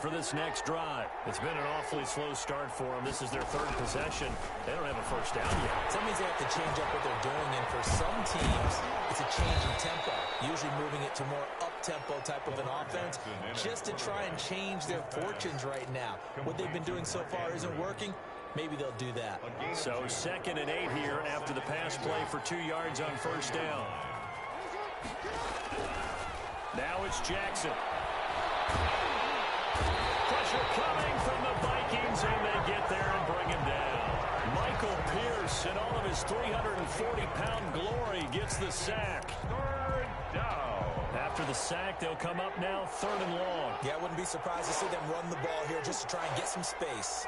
for this next drive. It's been an awfully slow start for them. This is their third possession. They don't have a first down yet. So that means they have to change up what they're doing, and for some teams, it's a change in tempo, usually moving it to more up-tempo type of an offense just to try and change their fortunes right now. What they've been doing so far isn't working. Maybe they'll do that. So 2nd and 8 here after the pass play for 2 yards on first down. Now it's Jackson. Pressure coming from the Vikings, and they get there and bring him down. Michael Pierce, in all of his 340-pound glory, gets the sack. Third down. After the sack, they'll come up now 3rd and long. Yeah, I wouldn't be surprised to see them run the ball here just to try and get some space.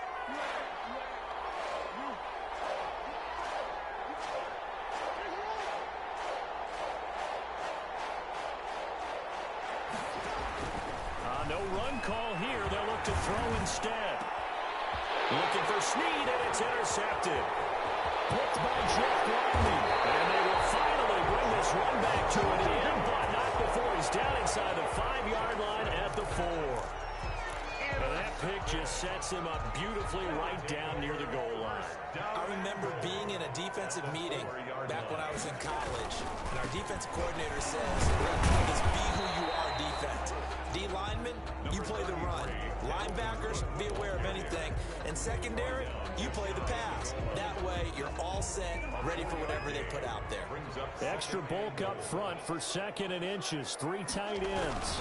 No run call here. They'll look to throw instead. Looking for Snead, and it's intercepted. Picked by Jeff Gladney. And they will finally bring this one back to an end, but not before he's down inside the 5-yard line at the 4. And that pick just sets him up beautifully right down near the goal line. I remember being in a defensive meeting back when I was in college, and our defensive coordinator says, "This be who you are defense. D linemen, you play the run. Linebackers, be aware of anything. And secondary, you play the pass. That way, you're all set, ready for whatever they put out there." Extra bulk up front for 2nd and inches. 3 tight ends.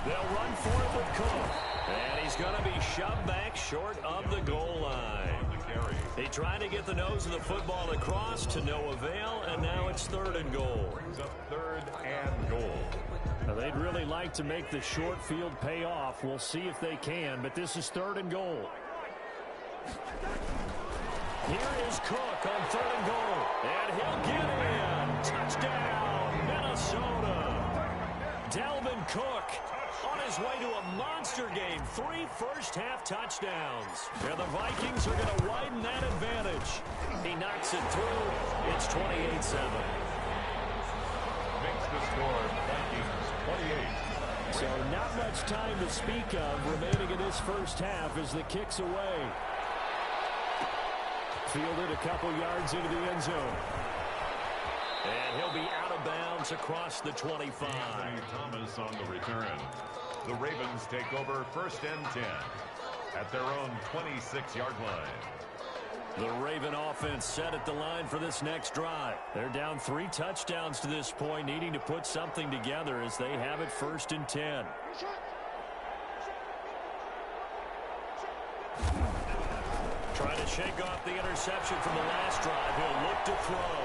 They'll run for it with Cook. And he's going to be shoved back short of the goal line. He tried to get the nose of the football across to no avail, and now it's 3rd and goal. Brings up 3rd and goal. Now, they'd really like to make the short field pay off. We'll see if they can, but this is 3rd and goal. Here is Cook on 3rd and goal, and he'll get in. Touchdown, Minnesota. Dalvin Cook on his way to a monster game. 3 first-half touchdowns. And the Vikings are going to widen that advantage. He knocks it through. It's 28-7. Makes the score, Vikings 28. So not much time to speak of remaining in this first half as the kick's away. Fielded a couple yards into the end zone. And he'll be out of bounds across the 25. Anthony Thomas on the return. The Ravens take over 1st and 10 at their own 26-yard line. The Raven offense set at the line for this next drive. They're down 3 touchdowns to this point, needing to put something together as they have it 1st and 10. Trying to shake off the interception from the last drive. He'll look to throw.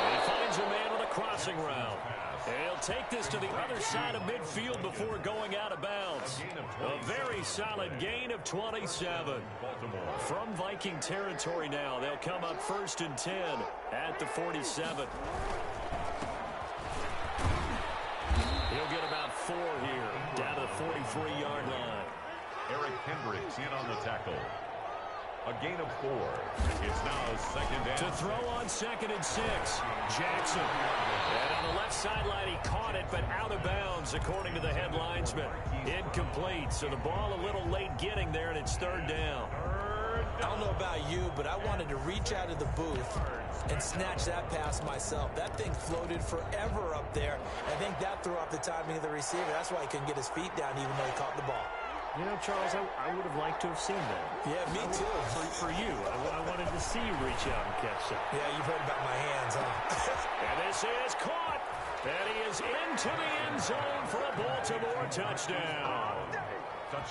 And he finds a man on the crossing route. And he'll take this to the other side of midfield before going out of bounds. A very solid gain of 27. From Viking territory now, they'll come up 1st and 10 at the 47. He'll get about 4 here, down to the 43-yard line. Eric Hendricks in on the tackle. A gain of 4. It's now 2nd and to throw on 2nd and 6. Jackson. And on the left sideline, he caught it, but out of bounds, according to the head linesman. Incomplete. So the ball a little late getting there, and it's 3rd down. I don't know about you, but I wanted to reach out of the booth and snatch that pass myself. That thing floated forever up there. I think that threw off the timing of the receiver. That's why he couldn't get his feet down even though he caught the ball. You know, Charles, I would have liked to have seen that. Yeah, me too. For you. I wanted to see you reach out and catch that. Yeah, you've heard about my hands, huh? And this is caught. And he is into the end zone for a Baltimore touchdown.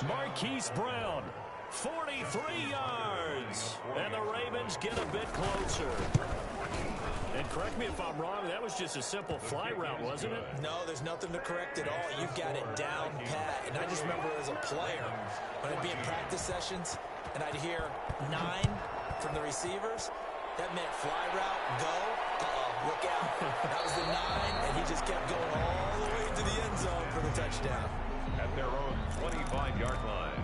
Marquise Brown, 43 yards. And the Ravens get a bit closer. And correct me if I'm wrong, that was just a simple fly route, wasn't it? No, there's nothing to correct at all. You've got it down pat. And I just remember as a player, when I'd be in practice sessions, and I'd hear 9 from the receivers, that meant fly route, go, look out. That was the 9, and he just kept going all the way to the end zone for the touchdown. At their own 25-yard line.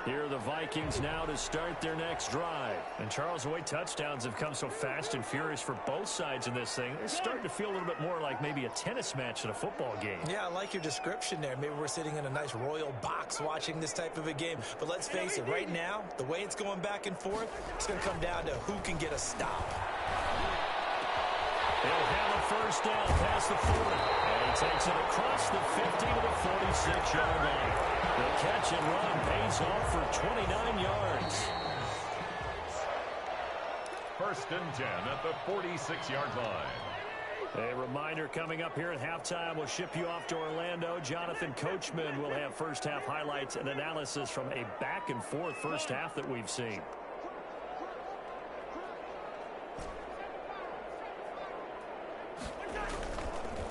Here are the Vikings now to start their next drive. And Charles, the way touchdowns have come so fast and furious for both sides in this thing, it's starting to feel a little bit more like maybe a tennis match than a football game. Yeah, I like your description there. Maybe we're sitting in a nice royal box watching this type of a game. But let's face it, right now, the way it's going back and forth, it's going to come down to who can get a stop. He'll have a first down past the 40. And he takes it across the 50 to the 46-yard line. The catch and run pays off for 29 yards. First and 10 at the 46-yard line. A reminder coming up here at halftime. We'll ship you off to Orlando. Jonathan Coachman will have first-half highlights and analysis from a back-and-forth first half that we've seen.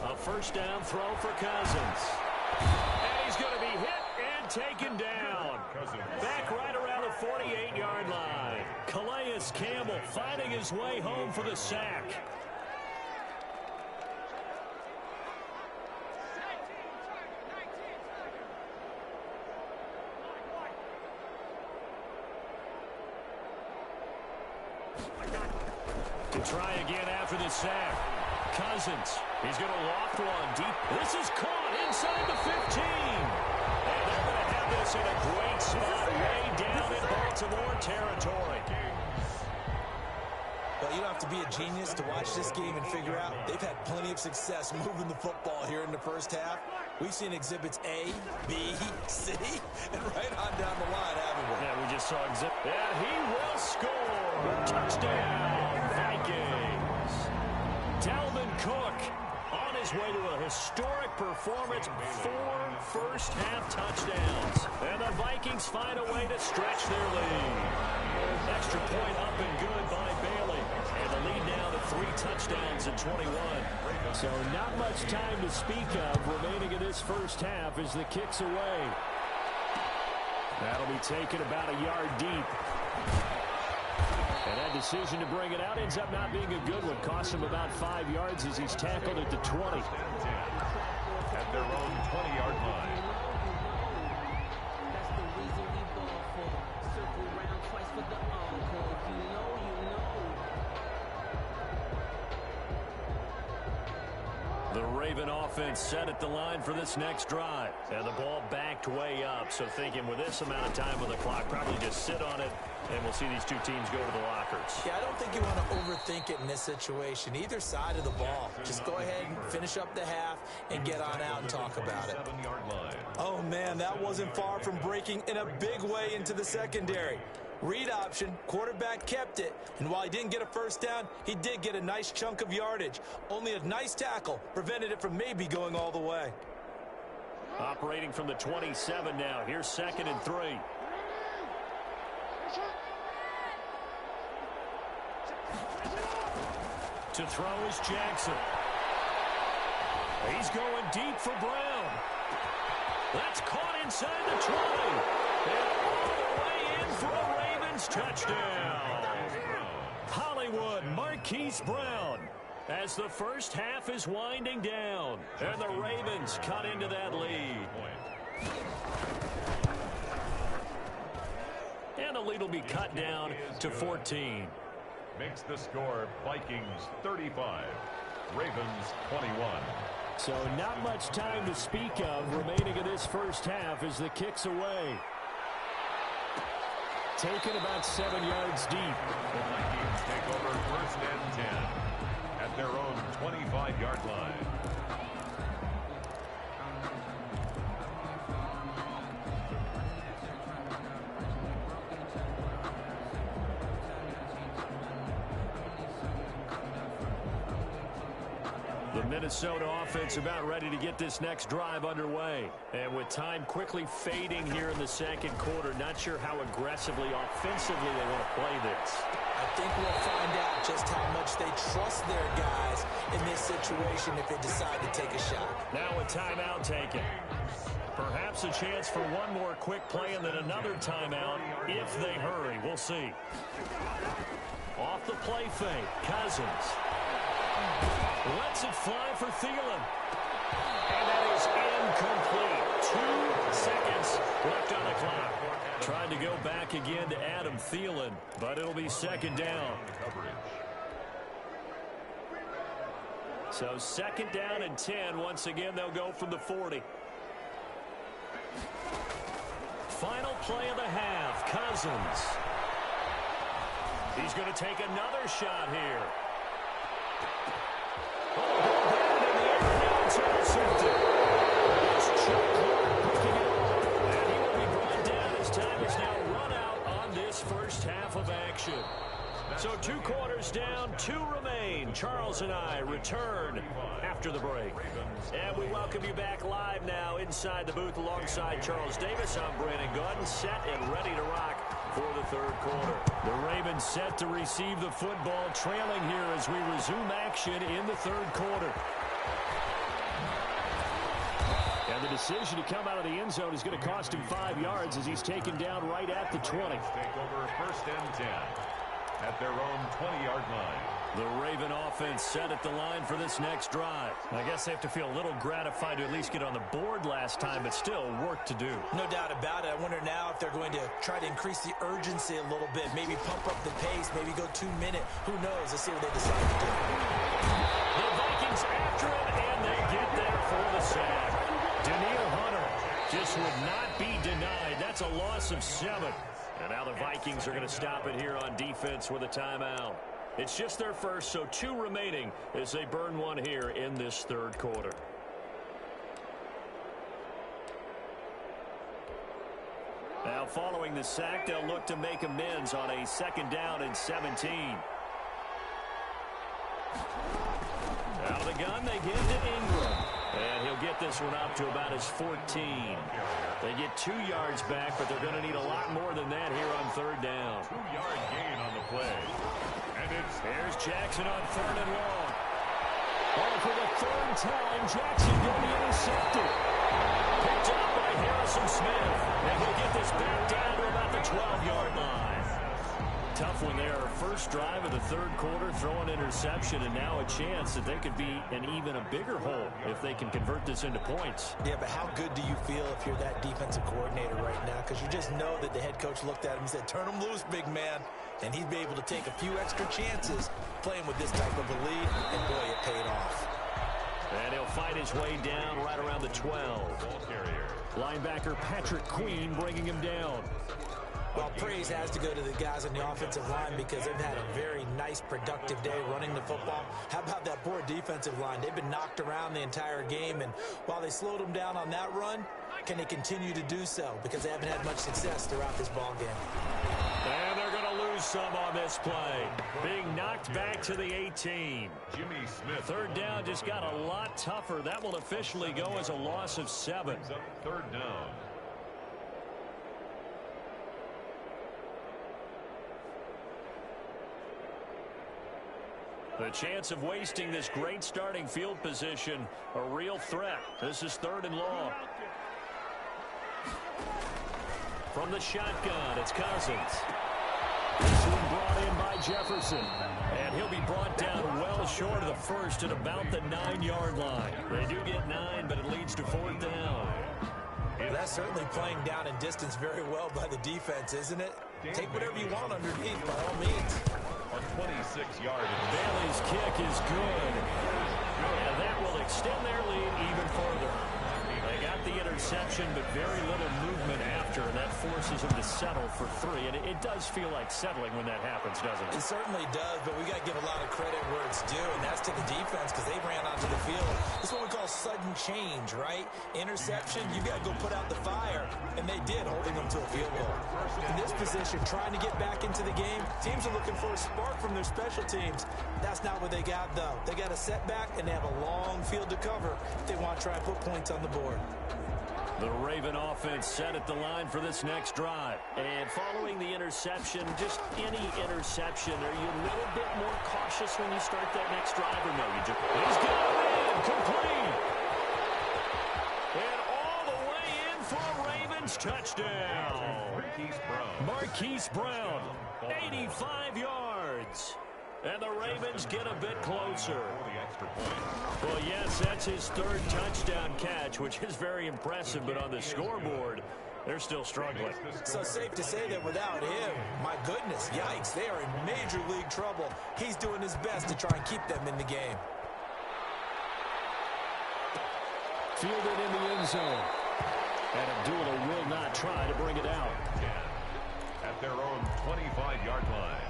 A first down throw for Cousins. And he's going to be hit and taken down. Back right around the 48-yard line. Calais Campbell finding his way home for the sack. To try again after the sack. Cousins, he's going to loft one deep. This is caught inside the 15. And they're going to have this in a great spot way down in Baltimore territory. Well, you don't have to be a genius to watch this game and figure out they've had plenty of success moving the football here in the first half. We've seen exhibits A, B, C, and right on down the line, haven't we? Yeah, we just saw exhibit. And he will score. Touchdown, Vikings. Dalvin Cook on his way to a historic performance. 4 first-half touchdowns. And the Vikings find a way to stretch their lead. Extra point up and good by Bailey. And the lead now to 3 touchdowns in 21. So not much time to speak of remaining in this first half as the kick's away. That'll be taken about a yard deep. And that decision to bring it out ends up not being a good one. Costs him about 5 yards as he's tackled at the 20. At their own 20-yard line. That's the reason we ball for. Circle round twice for the encore. You know. The Raven offense set at the line for this next drive. And the ball backed way up. So thinking with this amount of time on the clock, probably just sit on it, and we'll see these two teams go to the lockers. Yeah, I don't think you want to overthink it in this situation. Either side of the ball. Just go ahead and finish up the half and get on out and talk about it. Oh, man, that wasn't far from breaking in a big way into the secondary. Read option, quarterback kept it, and while he didn't get a first down, he did get a nice chunk of yardage. Only a nice tackle prevented it from maybe going all the way. Operating from the 27 now. Here's 2nd and 3. To throw is Jackson. He's going deep for Brown. That's caught inside the 20. And all the way in for a Ravens touchdown. Hollywood Marquise Brown as the first half is winding down. And the Ravens cut into that lead. And the lead will be cut down to 14. Makes the score Vikings 35, Ravens 21. So not much time to speak of remaining in this first half as the kick's away. Taken about 7 yards deep. The Vikings take over first and 10 at their own 25-yard line. The Minnesota offense about ready to get this next drive underway. And with time quickly fading here in the second quarter, not sure how aggressively, offensively they want to play this. I think we'll find out just how much they trust their guys in this situation if they decide to take a shot. Now a timeout taken. Perhaps a chance for one more quick play and then another timeout if they hurry. We'll see. Off the play fake, Cousins. Lets it fly for Thielen. And that is incomplete. 2 seconds left on the clock. Tried to go back again to Adam Thielen, but it'll be second down. So second down and 10. Once again, they'll go from the 40. Final play of the half, Cousins. He's going to take another shot here. Oh, down in the air, now it's intercepted. It's Chuck Clark picking it up. And he will be brought down as time is now run out on this first half of action. So 2 quarters down, 2 remain. Charles and I return after the break. And we welcome you back live now inside the booth alongside Charles Davis. I'm Brandon Gordon, set and ready to rock for the third quarter. The Ravens set to receive the football, trailing here as we resume action in the third quarter. And the decision to come out of the end zone is going to cost him 5 yards as he's taken down right at the 20. Take over first and 10 at their own 20-yard line. The Raven offense set at the line for this next drive. I guess they have to feel a little gratified to at least get on the board last time, but still work to do. No doubt about it. I wonder now if they're going to try to increase the urgency a little bit, maybe pump up the pace, maybe go 2-minute. Who knows? Let's see what they decide to do. The Vikings after him, and they get there for the sack. Danielle Hunter just would not be denied. That's a loss of 7. And now the Vikings are going to stop it here on defense with a timeout. It's just their first, so 2 remaining as they burn one here in this third quarter. Now following the sack, they'll look to make amends on a second down and 17. Out of the gun, they give to Ingram. And he'll get this one up to about his 14. They get 2 yards back, but they're going to need a lot more than that here on third down. 2-yard gain on the play. And Here's Jackson on third and long. Oh, for the third time, Jackson going to be intercepted. Picked up by Harrison Smith. And he'll get this back down to about the 12-yard line. Tough one there. First drive of the third quarter, throw an interception, and now a chance that they could be in even a bigger hole if they can convert this into points. Yeah, but how good do you feel if you're that defensive coordinator right now? Because you just know that the head coach looked at him and said, turn him loose, big man. And he'd be able to take a few extra chances playing with this type of a lead, and boy, it paid off. And he'll fight his way down right around the 12. Linebacker Patrick Queen bringing him down. Well, praise has to go to the guys on the offensive line because they've had a very nice, productive day running the football. How about that poor defensive line? They've been knocked around the entire game, and while they slowed them down on that run, can they continue to do so? Because they haven't had much success throughout this ball game. And they're going to lose some on this play. Being knocked back to the 18. Jimmy Smith. Third down just got a lot tougher. That will officially go as a loss of 7. Third down. The chance of wasting this great starting field position, a real threat. This is third and long. From the shotgun, it's Cousins. This one brought in by Jefferson. And he'll be brought down well short of the first at about the 9-yard line. They do get 9, but it leads to fourth down. That's certainly playing down in distance very well by the defense, isn't it? Take whatever you want underneath, by all means. A 26-yard. Bailey's kick is good. And that will extend their lead even further. They got the interception, but very little movement after, and that forces them to settle for 3. And it does feel like settling when that happens, doesn't it? It certainly does, but we got to give a lot of credit where it's due, and that's to the defense because they ran onto the field. This is what we call sudden change, right? Interception, you got to go put out the fire, and they did, holding them to a field goal. In this position, trying to get back into the game, teams are looking for a spark from their special teams. That's not what they got, though. They got a setback, and they have a long field to cover if they want to try and put points on the board. The Raven offense set at the line for this next drive. And following the interception, just any interception, are you a little bit more cautious when you start that next drive, or no? He's got it in, complete. And all the way in for a Ravens touchdown. Marquise Brown, 85 yards. And the Ravens get a bit closer. extra point. Well, yes, that's his third touchdown catch, which is very impressive, but on the scoreboard, they're still struggling. So safe to say that without him, my goodness, yikes, they are in major league trouble. He's doing his best to try and keep them in the game. Fielded in the end zone. And Abdullah will not try to bring it out. At their own 25-yard line.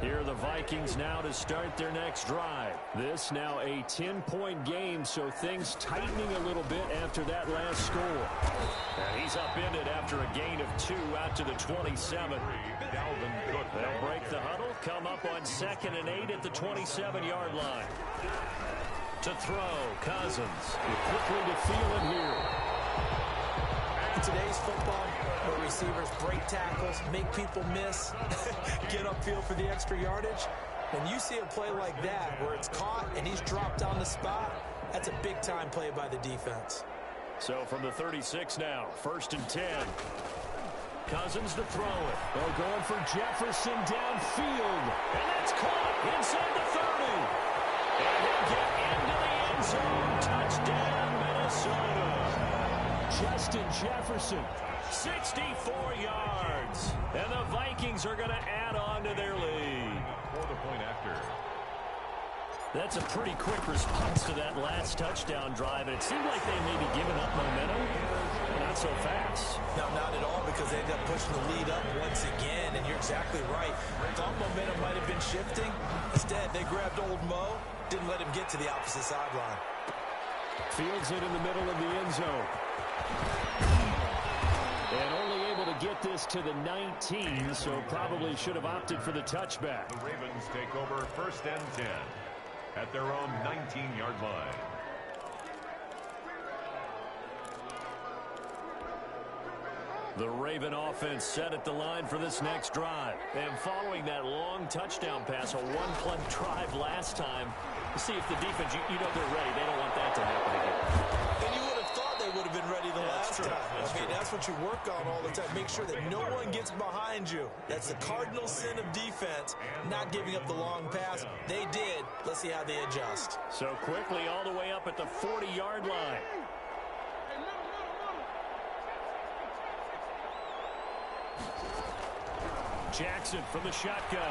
Here are the Vikings now to start their next drive. This now a 10-point game, so things tightening a little bit after that last score. And he's upended after a gain of 2 out to the 27. They'll break the huddle, come up on 2nd and 8 at the 27-yard line. To throw, Cousins. Quickly to Thielen here. In today's football, where receivers break tackles, make people miss, get upfield for the extra yardage, when you see a play like that where it's caught and he's dropped on the spot, that's a big-time play by the defense. So from the 36 now, 1st and 10. Cousins to throw it. They're going for Jefferson downfield. And that's caught inside the 30. And he'll get into the end zone. Touchdown, Minnesota. Justin Jefferson, 64 yards. And the Vikings are going to add on to their lead. For the point after. That's a pretty quick response to that last touchdown drive. And it seemed like they may be giving up momentum. Not so fast. No, not at all, because they ended up pushing the lead up once again. And you're exactly right. Thought momentum might have been shifting. Instead, they grabbed old Mo, didn't let him get to the opposite sideline. Fields it in the middle of the end zone. And only able to get this to the 19, so probably should have opted for the touchback. The Ravens take over 1st and 10 at their own 19-yard line. The Raven offense set at the line for this next drive. And following that long touchdown pass, a one-play drive last time, see if the defense, you know they're ready. They don't want that to happen again. And you would have thought they would have been ready the last time. That's what you work on all the time. Make sure that no one gets behind you. That's the cardinal sin of defense, not giving up the long pass. They did. Let's see how they adjust. So quickly all the way up at the 40-yard line. Jackson from the shotgun.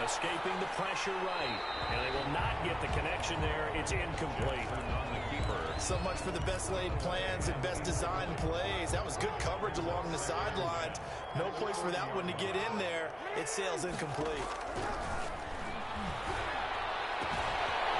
Escaping the pressure right. And they will not get the connection there. It's incomplete. On the keeper. So much for the best laid plans and best designed plays. That was good coverage along the sidelines. No place for that one to get in there. It sails incomplete.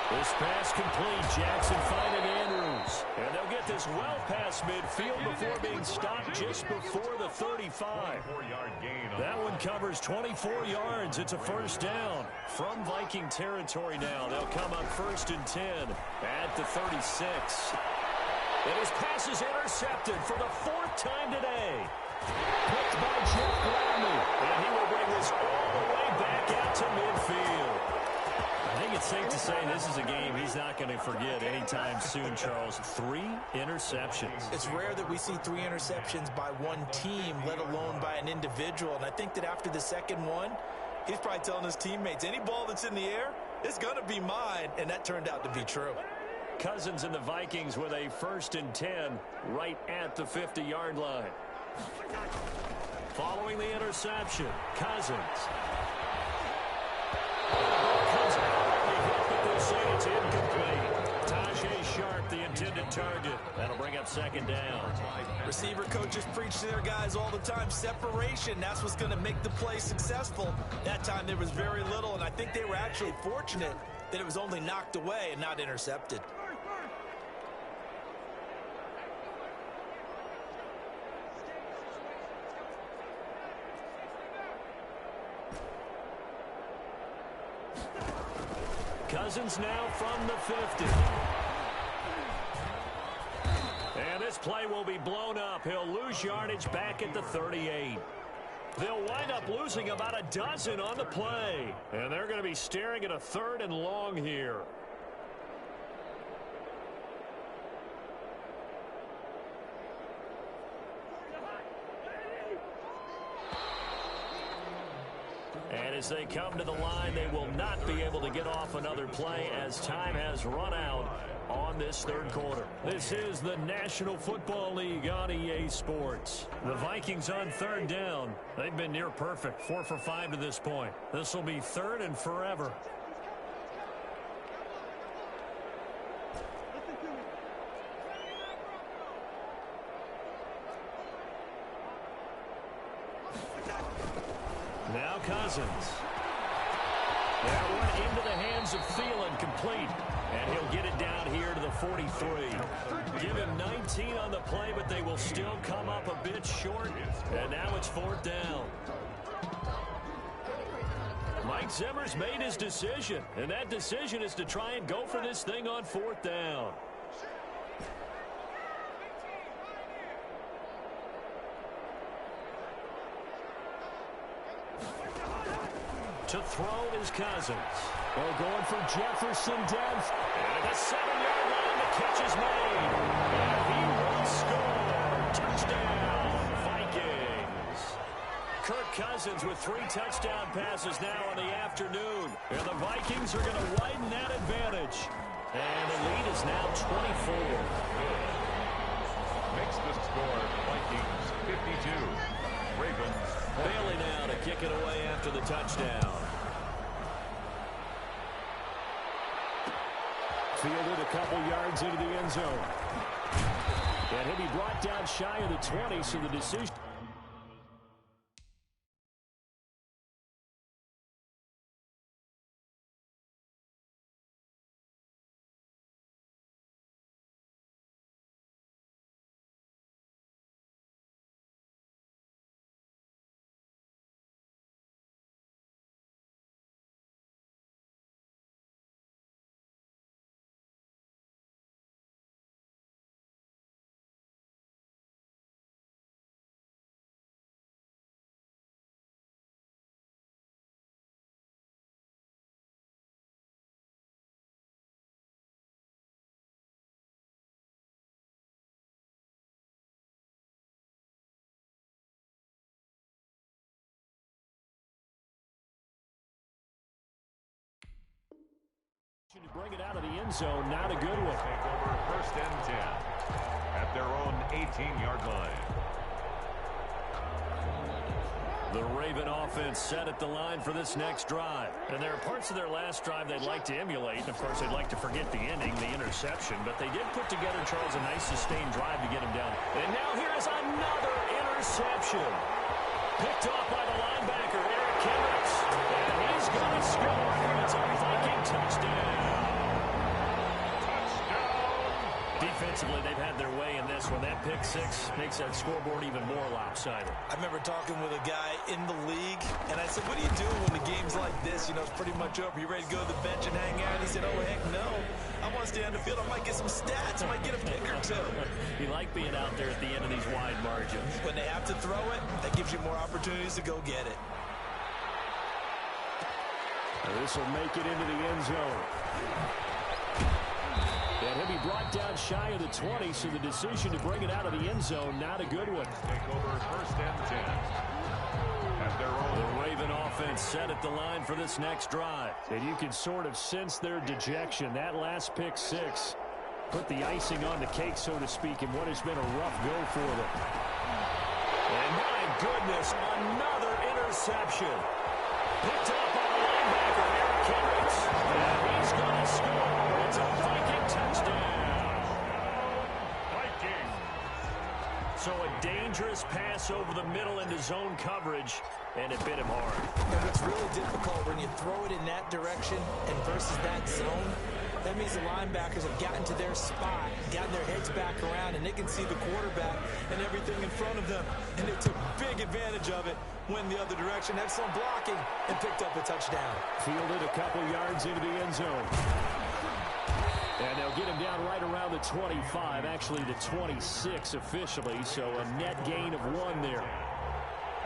This pass complete. Jackson finding Andrews. And they'll get this well past midfield before being stopped just before the 35. 4-yard gain. That one covers 24 yards. It's a 1st down from Viking territory now. They'll come up 1st and 10 at the 36. And his pass is intercepted for the 4th time today. Picked by Jeff Gladney. And he will bring this all the way back out to midfield. I think it's safe to say this is a game he's not going to forget anytime soon, Charles. 3 interceptions. It's rare that we see 3 interceptions by one team, let alone by an individual. And I think that after the second one, he's probably telling his teammates, any ball that's in the air, it's going to be mine. And that turned out to be true. Cousins and the Vikings with a 1st and 10 right at the 50-yard line. Following the interception, Cousins. Comes out on the hit, but they say it's incomplete. Tajay Sharp, the intended target. That'll bring up 2nd down. Receiver coaches preach to their guys all the time. Separation, that's what's going to make the play successful. That time there was very little, and I think they were actually fortunate that it was only knocked away and not intercepted. Cousins now from the 50. And this play will be blown up. He'll lose yardage back at the 38. They'll wind up losing about a dozen on the play. And they're going to be staring at a 3rd and long here. And as they come to the line, they will not be able to get off another play as time has run out on this third quarter. This is the National Football League on EA Sports. The Vikings on third down. They've been near perfect, 4 for 5 to this point. This will be third and forever. Now Cousins. That one into the hands of Thielen, complete. And he'll get it down here to the 43. Give him 19 on the play, but they will still come up a bit short. And now it's fourth down. Mike Zimmer's made his decision, and that decision is to try and go for this thing on fourth down. To throw is Cousins. Well, going for Jefferson depth. And the 7-yard line, the catch is made. And he will score. Touchdown, Vikings. Kirk Cousins with 3 touchdown passes now in the afternoon. And the Vikings are going to widen that advantage. And the lead is now 24. Makes the score Vikings 52. Ravens. Bailey now to kick it away after the touchdown. Fielded a couple yards into the end zone. And he'll be brought down shy of the 20, so the decision... To bring it out of the end zone, not a good one. Take over first and 10 at their own 18-yard line. The Raven offense set at the line for this next drive. And there are parts of their last drive they'd like to emulate. And, of course, they'd like to forget the ending, the interception. But they did put together, Charles, a nice sustained drive to get him down. And now here is another interception. Picked off by the linebacker, Eric Kendricks. And he's going to score. It's a Viking touchdown. Defensively, they've had their way in this one. That pick six makes that scoreboard even more lopsided. I remember talking with a guy in the league, and I said, what do you do when the game's like this? You know, it's pretty much over. You ready to go to the bench and hang out? And he said, oh, heck no. I want to stay on the field. I might get some stats. I might get a pick or two. You like being out there at the end of these wide margins. When they have to throw it, that gives you more opportunities to go get it. This will make it into the end zone. And he'll be brought down shy of the 20, so the decision to bring it out of the end zone, not a good one. Take over first and 10 at their own. The Raven offense set at the line for this next drive. And you can sort of sense their dejection. That last pick six put the icing on the cake, so to speak, in what has been a rough go for them. And my goodness, another interception. Picked up by the linebacker, Eric Kendricks. And he's going to score. It's a Viking touchdown. Vikings. So a dangerous pass over the middle into zone coverage, and it bit him hard. And what's really difficult when you throw it in that direction and versus that zone, that means the linebackers have gotten to their spot, gotten their heads back around, and they can see the quarterback and everything in front of them. And they took big advantage of it, went the other direction, had some blocking, and picked up a touchdown. Fielded a couple yards into the end zone. And they'll get him down right around the 25, actually the 26 officially, so a net gain of 1 there.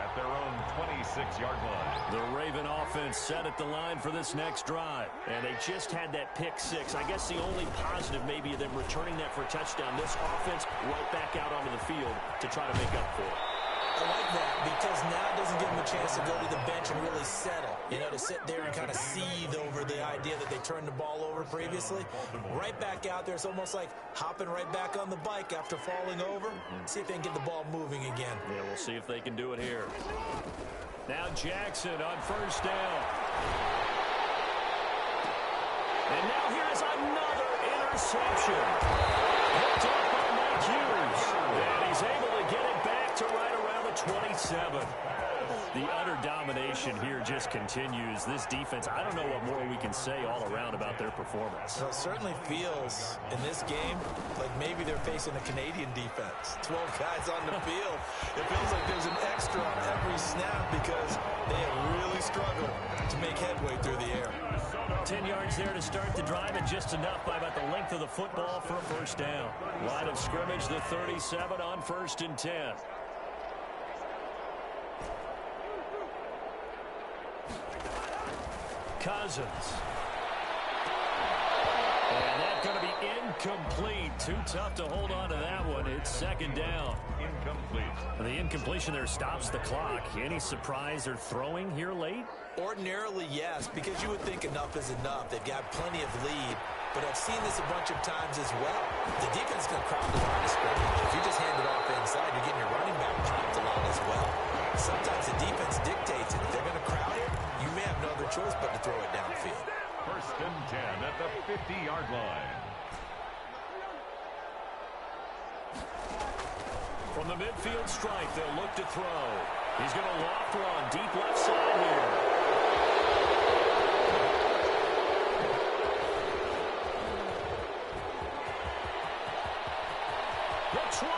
At their own 26-yard line. The Raven offense set at the line for this next drive. And they just had that pick six. I guess the only positive maybe of them returning that for a touchdown. This offense right back out onto the field to try to make up for it. I like that because now it doesn't give them a chance to go to the bench and really settle. You know, to sit there and kind of seethe over the idea that they turned the ball over previously. Right back out there. It's almost like hopping right back on the bike after falling over. See if they can get the ball moving again. Yeah, we'll see if they can do it here. Now Jackson on first down. And now here's another interception. Picked up by Mike Hughes. And he's able to get it back to right around the 27. The utter domination here just continues. This defense, I don't know what more we can say all around about their performance. Well, it certainly feels in this game like maybe they're facing a Canadian defense. 12 guys on the field. It feels like there's an extra on every snap because they have really struggled to make headway through the air. 10 yards there to start the drive, and just enough by about the length of the football for a first down. Line of scrimmage, the 37 on 1st and 10. Cousins. And that's going to be incomplete. Too tough to hold on to that one. It's 2nd down. Incomplete. The incompletion there stops the clock. Any surprise they're throwing here late? Ordinarily, yes, because you would think enough is enough. They've got plenty of lead, but I've seen this a bunch of times as well. The defense is going to crowd the line of scrimmage. If you just hand it off inside, you're getting your running back trapped a lot as well. Sometimes the defense dictates it. If they're going to crowd it, you may have no other choice but to throw it downfield. 1st and 10 at the 50-yard line. From the midfield stripe, they'll look to throw. He's going to loft one deep left side here. The 20.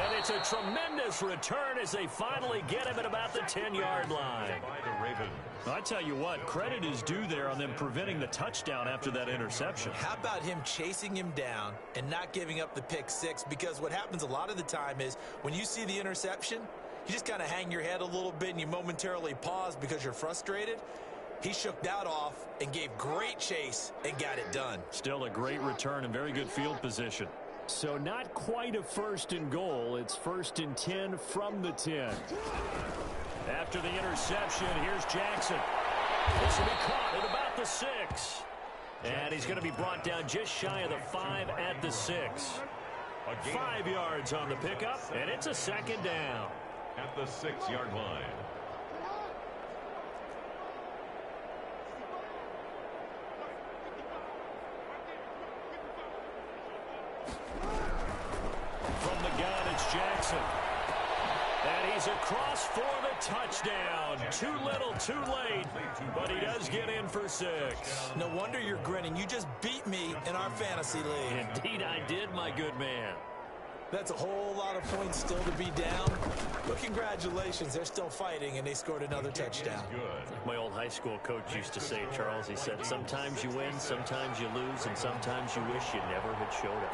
And it's a tremendous return as they finally get him at about the 10-yard line. By the Ravens. I tell you what, credit is due there on them preventing the touchdown after that interception. How about him chasing him down and not giving up the pick six? Because what happens a lot of the time is when you see the interception, you just kind of hang your head a little bit and you momentarily pause because you're frustrated. He shook that off and gave great chase and got it done. Still a great return and very good field position. So not quite a 1st and goal. It's 1st and 10 from the 10. After the interception, here's Jackson. This will be caught at about the 6. And he's going to be brought down just shy of the 5 at the 6. 5 yards on the pickup, and it's a 2nd down. At the 6-yard line. From the gun, it's Jackson. And he's across for the touchdown. Too little, too late, but he does get in for 6. No wonder you're grinning. You just beat me in our fantasy league. Indeed I did, my good man. That's a whole lot of points still to be down. But congratulations, they're still fighting, and they scored another touchdown. Good. My old high school coach used to say, Charles, he said, sometimes you win, sometimes you lose, and sometimes you wish you never had showed up.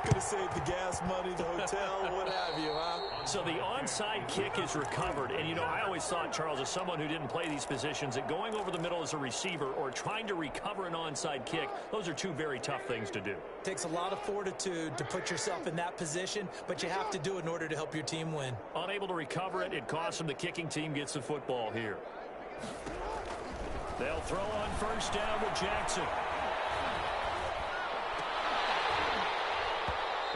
Could have saved the gas money, the hotel, what have you, huh? So the onside kick is recovered. And, you know, I always thought, Charles, as someone who didn't play these positions, that going over the middle as a receiver or trying to recover an onside kick, those are two very tough things to do. Takes a lot of fortitude to put yourself in that position, but you have to do it in order to help your team win. Unable to recover it, it costs them. The kicking team gets the football here. They'll throw on 1st down with Jackson.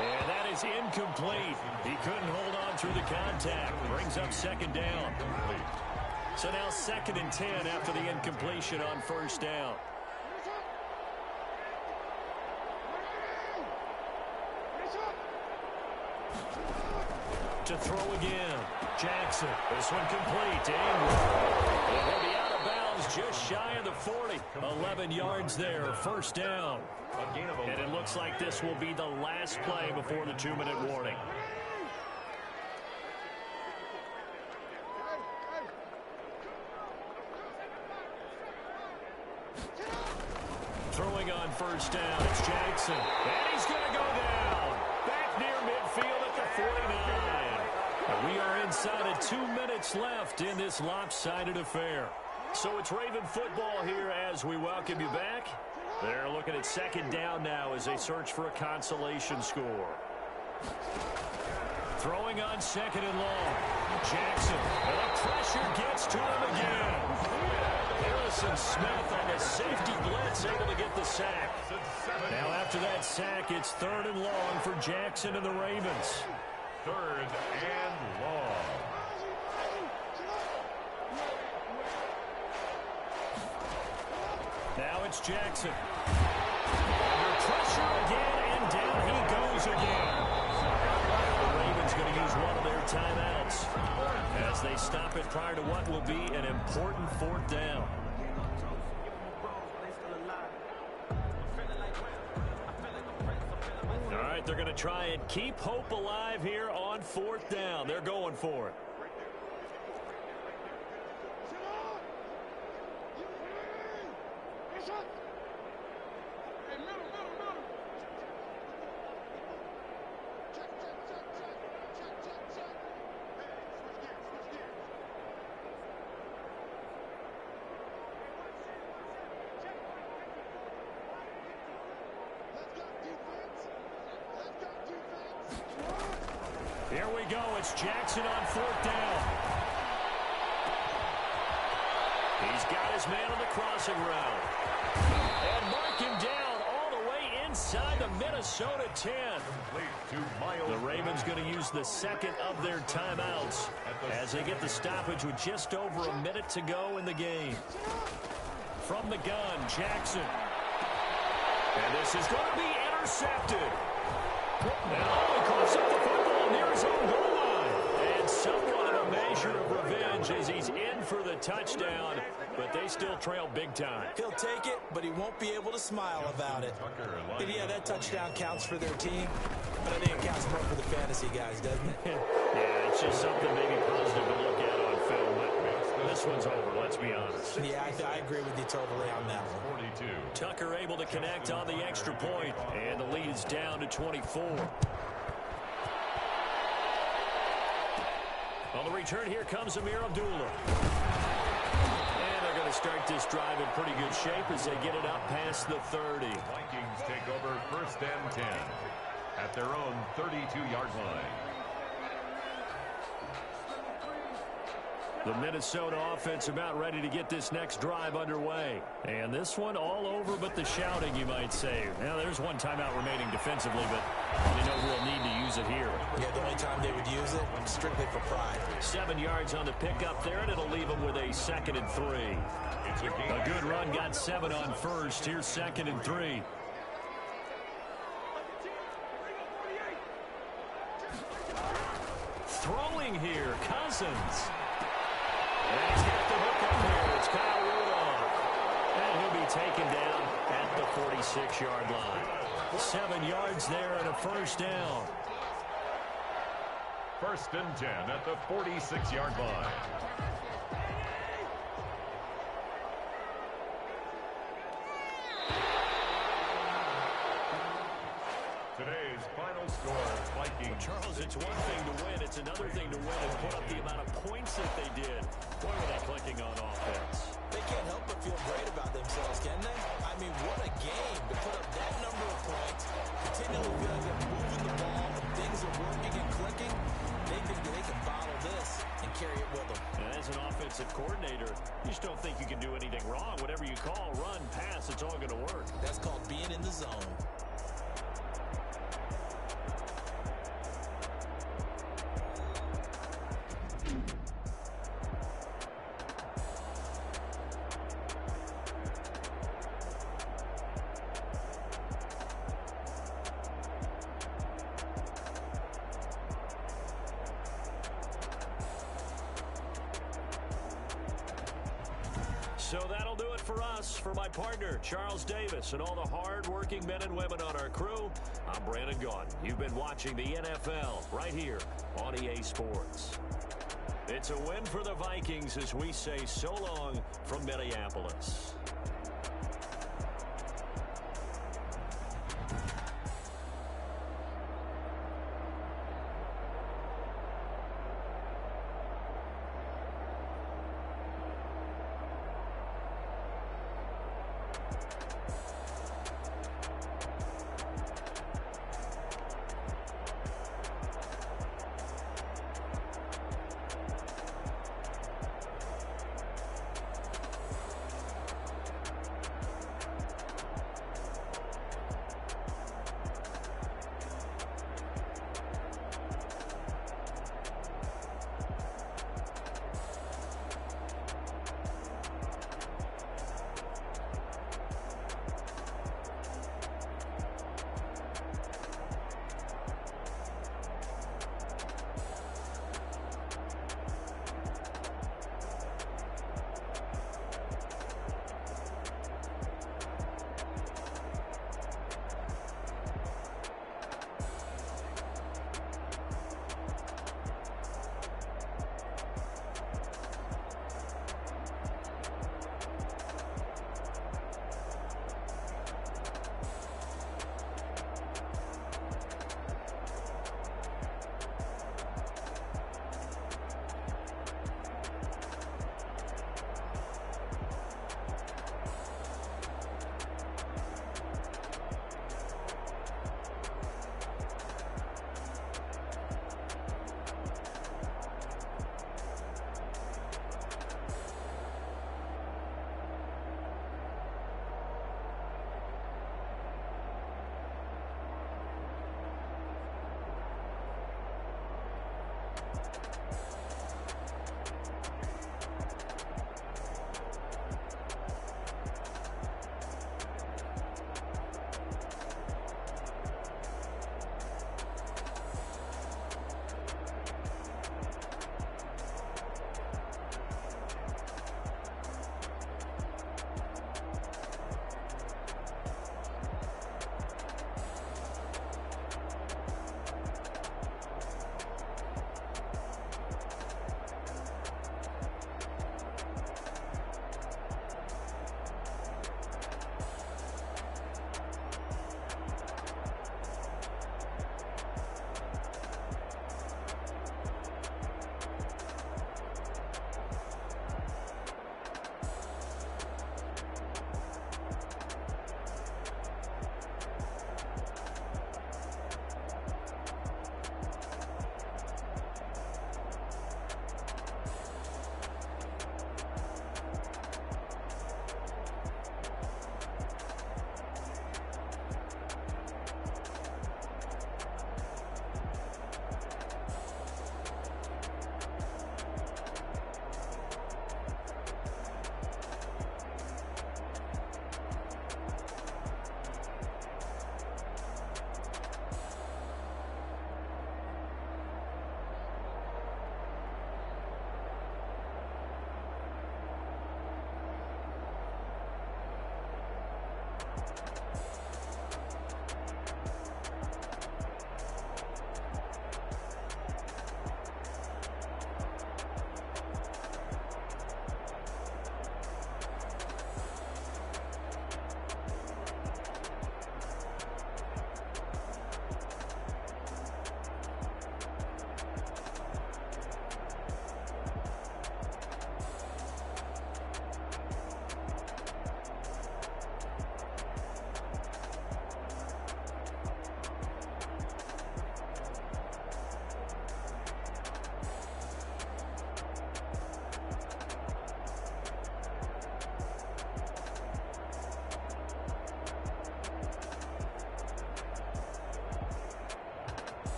And that is incomplete. He couldn't hold on through the contact. Brings up 2nd down. So now 2nd and 10 after the incompletion on 1st down. To throw again. Jackson. This one complete to Ingram. And he'll be out of bounds just shy of the 40. 11 yards there. 1st down. And it looks like this will be the last play before the 2-minute warning. Throwing on 1st down. It's Jackson. And he's going to go down. Back near midfield at the 49. We are inside of 2 minutes left in this lopsided affair. So it's Raven football here as we welcome you back. They're looking at 2nd down now as they search for a consolation score. Throwing on second and long. Jackson. And the pressure gets to him again. Harrison Smith on the safety blitz able to get the sack. Now after that sack, it's 3rd and long for Jackson and the Ravens. 3rd and long. Now it's Jackson. Under pressure again, and down he goes again. The Ravens going to use one of their timeouts as they stop it prior to what will be an important 4th down. All right, they're going to try and keep hope alive here on 4th down. They're going for it. Here we go. It's Jackson on 4th down. He's got his man on the crossing route. And mark him down all the way inside the Minnesota 10. The Ravens going to use the 2nd of their timeouts as they get the stoppage with just over a minute to go in the game. From the gun, Jackson. And this is going to be intercepted. Now he calls up the football near his own goal line. And somewhat of a measure of revenge as he's in for the touchdown, but they still trail big time. He'll take it, but he won't be able to smile about it. And yeah, that touchdown counts for their team, but I think it counts more for the fantasy guys, doesn't it? Yeah, it's just something maybe positive to look at on film, but this one's over, let's be honest. Yeah, I agree with you totally on that one. 42. Tucker able to connect on the extra point, and the lead is down to 24. On the return, here comes Amir Abdullah. And they're going to start this drive in pretty good shape as they get it up past the 30. Vikings take over 1st and 10 at their own 32-yard line. The Minnesota offense about ready to get this next drive underway. And this one all over but the shouting, you might say. Now, there's one timeout remaining defensively, but probably no real need to use it here. Yeah, the only time they would use it, strictly for pride. 7 yards on the pickup there, and it'll leave them with a 2nd and 3. A good run, got 7 on first. Here's 2nd and 3. Throwing here, Cousins. And he's got the hook up here. It's Kyle Rudolph. And he'll be taken down at the 46-yard line. 7 yards there and a 1st down. 1st and 10 at the 46-yard line. Today's final score, Vikings. Charles, it's one thing to win. It's another thing to win and put up the amount of points that they did. Boy, were they clicking on offense. They can't help but feel great about themselves, can they? I mean, what a game to put up that number of points, continually feel like they're moving the ball, and things are working and clicking. They can bottle this and carry it with them. And as an offensive coordinator, you just don't think you can do anything wrong. Whatever you call, run, pass, it's all going to work. That's called being in the zone. So that'll do it for us. For my partner, Charles Davis, and all the hard-working men and women on our crew, I'm Brandon Gaudin. You've been watching the NFL right here on EA Sports. It's a win for the Vikings as we say so long from Minneapolis.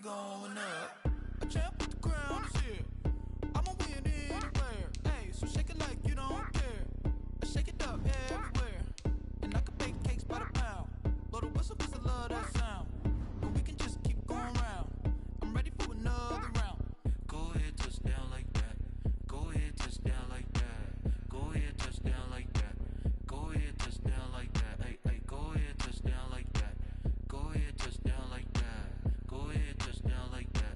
going up. A champ with the crown is here. I'ma win anywhere. Hey, so shake it like you don't care. Shake it up everywhere. And I can bake cakes by the pound. Blow the whistle 'cause I love that sound. But we can just keep going round. I'm ready for another round. Go ahead, touch down like that. Go ahead, touch down like that. Go ahead, touch down like that. Go ahead, touch down like that. Hey, hey, go ahead, touch down like that. Go ahead, touch down like that. Go ahead, touch down like that.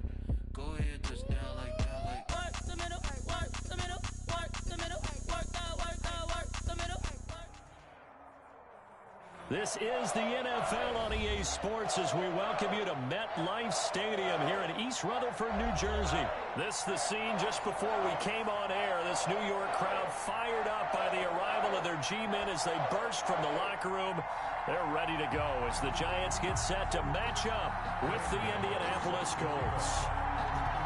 Go ahead, touch down like that. Like work the middle, work the middle, work the middle, work the middle. This is the NFL on EA Sports as we welcome you to MetLife Stadium here in East Rutherford, New Jersey. This is the scene just before we came on air. This New York crowd fired up by the arrival of their G-men as they burst from the locker room. They're ready to go as the Giants get set to match up with the Indianapolis Colts.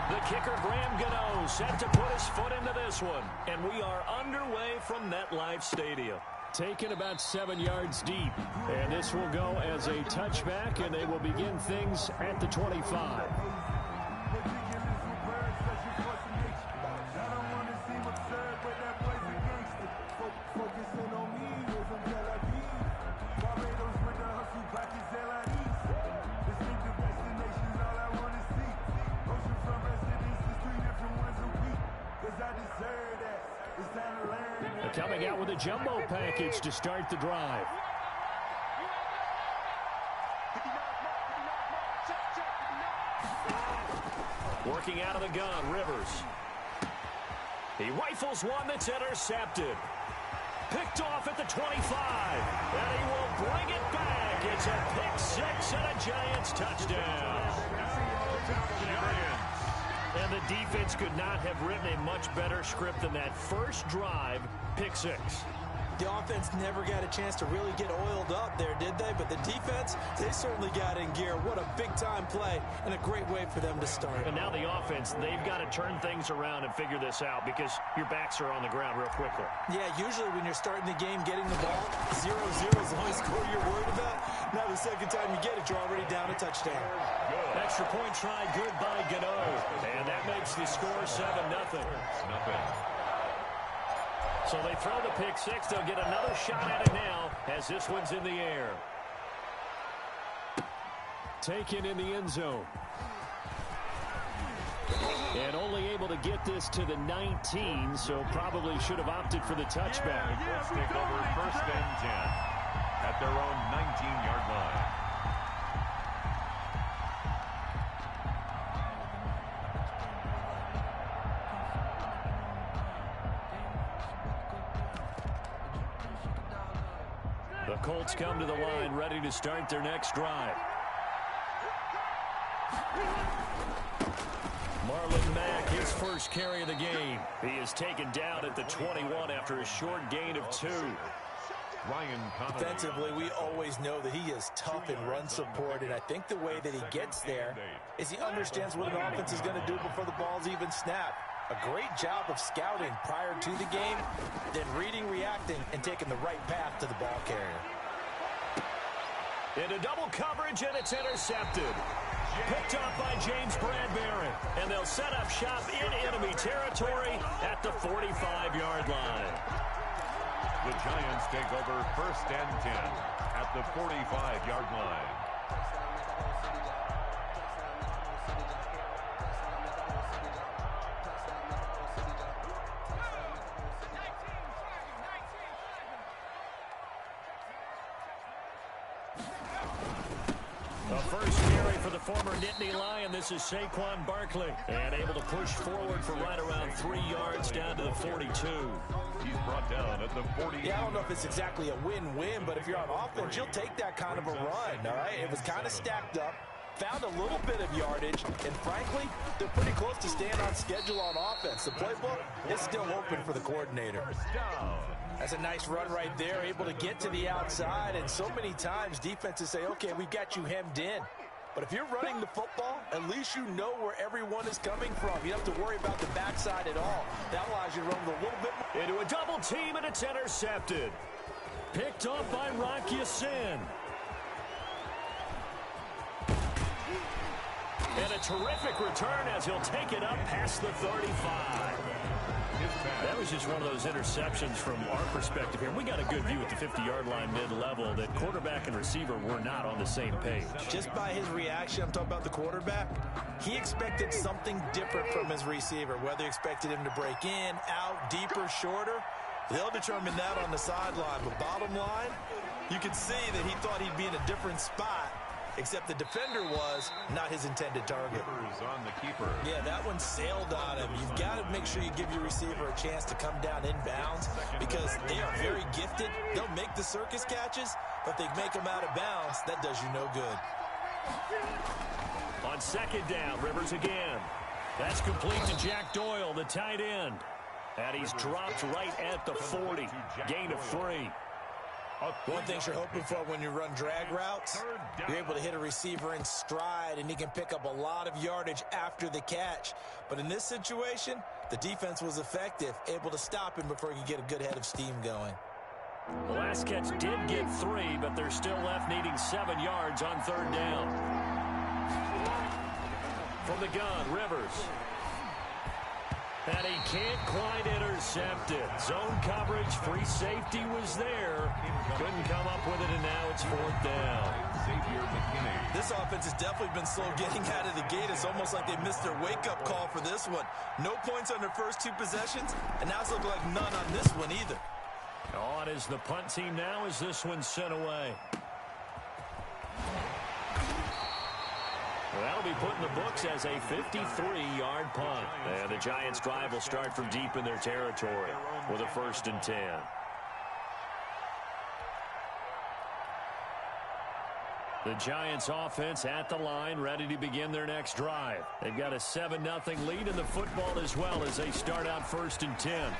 The kicker, Graham Gano, set to put his foot into this one. And we are underway from MetLife Stadium. Taken about 7 yards deep. And this will go as a touchback, and they will begin things at the 25. Coming out with a jumbo package to start the drive. Working out of the gun, Rivers. He rifles one that's intercepted. Picked off at the 25. And he will bring it back. It's a pick six and a Giants touchdown. And the defense could not have written a much better script than that first drive, pick six. The offense never got a chance to really get oiled up there, did they? But the defense, they certainly got in gear. What a big-time play and a great way for them to start. And now the offense, they've got to turn things around and figure this out because your backs are on the ground real quickly. Yeah, usually when you're starting the game, getting the ball, 0-0 is the only score you're worried about. Now the second time you get it, you're already down a touchdown. Good. Extra point try, good by Gano. And that makes the score 7-0. So they throw the pick six. They'll get another shot at it now as this one's in the air. Taken in the end zone. And only able to get this to the 19, so probably should have opted for the touchback. Let's take over first and 10 at their own 19-yard line. The Colts come to the line, ready to start their next drive. Marlon Mack, his first carry of the game. He is taken down at the 21 after a short gain of 2. Defensively, we always know that he is tough in run support, and I think the way that he gets there is he understands what an offense is going to do before the ball's even snapped. A great job of scouting prior to the game, then reading, reacting, and taking the right path to the ball carrier. Into double coverage, and it's intercepted. Picked up by James Bradbury, and they'll set up shop in enemy territory at the 45-yard line. The Giants take over first and 10 at the 45-yard line. The first carry for the former Nittany Lion. This is Saquon Barkley. And able to push forward for right around 3 yards down to the 42. He's brought down at the 40. Yeah, I don't know if it's exactly a win-win, but if you're on offense, you'll take that kind of a run, all right? It was kind of stacked up. Found a little bit of yardage, and frankly, they're pretty close to staying on schedule on offense. The playbook is still open for the coordinator. That's a nice run right there, able to get to the outside, and so many times defenses say, okay, we've got you hemmed in. But if you're running the football, at least you know where everyone is coming from. You don't have to worry about the backside at all. That allows you to run with a little bit more. Into a double team, and it's intercepted. Picked up by Rock Ya-Sin. And a terrific return as he'll take it up past the 35. That was just one of those interceptions from our perspective here. We got a good view at the 50-yard line mid-level that quarterback and receiver were not on the same page. Just by his reaction, I'm talking about the quarterback, he expected something different from his receiver, whether he expected him to break in, out, deeper, shorter. They'll determine that on the sideline. But bottom line, you could see that he thought he'd be in a different spot, except the defender was not his intended target. On the keeper. Yeah, that one sailed on him. You've got to make sure you give your receiver a chance to come down inbounds because they are very gifted. They'll make the circus catches, but they make them out of bounds. That does you no good. On second down, Rivers again. That's complete to Jack Doyle, the tight end. And he's dropped right at the 40. Gain of 3. One thing you're hoping for when you run drag routes, you're able to hit a receiver in stride, and he can pick up a lot of yardage after the catch. But in this situation, the defense was effective, able to stop him before he could get a good head of steam going. The last catch did get 3, but they're still left needing 7 yards on third down. From the gun, Rivers. And he can't quite intercept it. Zone coverage, free safety was there. Couldn't come up with it, and now it's fourth down. This offense has definitely been slow getting out of the gate. It's almost like they missed their wake-up call for this one. No points on their first 2 possessions, and now it's looking like none on this one either. On is the punt team now as this one's sent away. Well, that'll be put in the books as a 53-yard punt. And the Giants' drive will start from deep in their territory with a 1st and 10. The Giants' offense at the line, ready to begin their next drive. They've got a 7-0 lead in the football as well as they start out 1st and 10.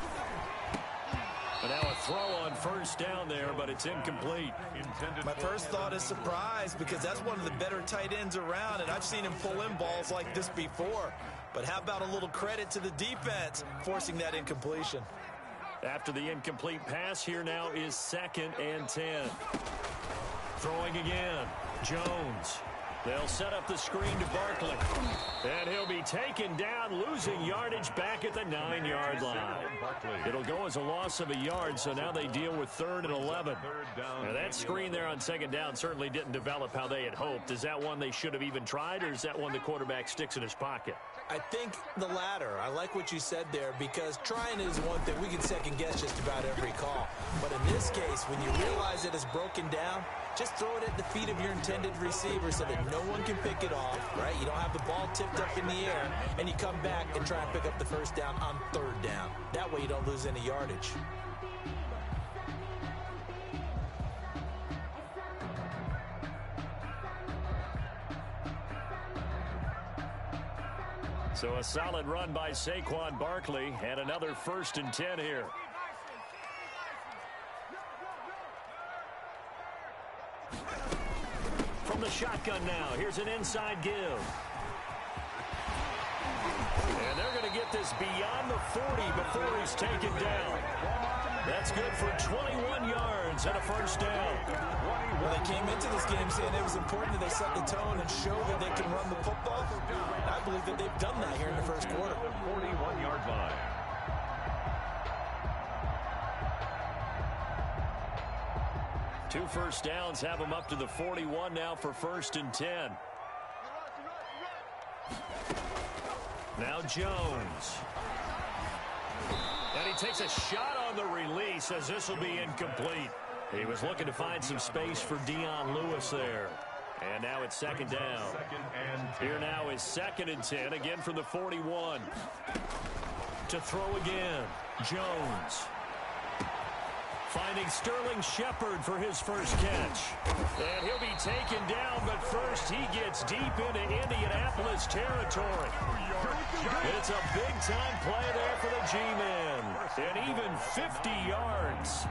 And now a throw on 1st down there, but it's incomplete. My first thought is surprise because that's one of the better tight ends around, and I've seen him pull in balls like this before. But how about a little credit to the defense forcing that incompletion? After the incomplete pass, here now is 2nd and 10. Throwing again, Jones. They'll set up the screen to Barkley. And he'll be taken down, losing yardage back at the 9-yard line. It'll go as a loss of a yard, so now they deal with 3rd and 11. Now that screen there on 2nd down certainly didn't develop how they had hoped. Is that one they should have even tried, or is that one the quarterback sticks in his pocket? I think the latter. I like what you said there because trying is one thing. We can second guess just about every call. But in this case, when you realize that it's broken down, just throw it at the feet of your intended receiver so that no one can pick it off, right? You don't have the ball tipped up in the air, and you come back and try and pick up the 1st down on 3rd down. That way you don't lose any yardage. So a solid run by Saquon Barkley and another 1st and 10 here. From the shotgun now, here's an inside give. And they're going to get this beyond the 40 before he's taken down. That's good for 21 yards and a 1st down. Well, they came into this game saying it was important that they set the tone and show that they can run the football. And I believe that they've done that here in the 1st quarter. 41-yard line. Two 1st downs have them up to the 41 now for 1st and 10. Now Jones. And he takes a shot on the release as this will be incomplete. He was looking to find some space for Dion Lewis there. And now it's 2nd down. Here now is 2nd and 10, again from the 41. To throw again, Jones. Finding Sterling Shepard for his 1st catch. And he'll be taken down, but first he gets deep into Indianapolis territory. It's a big-time play there for the G-Men. And even 50 yards.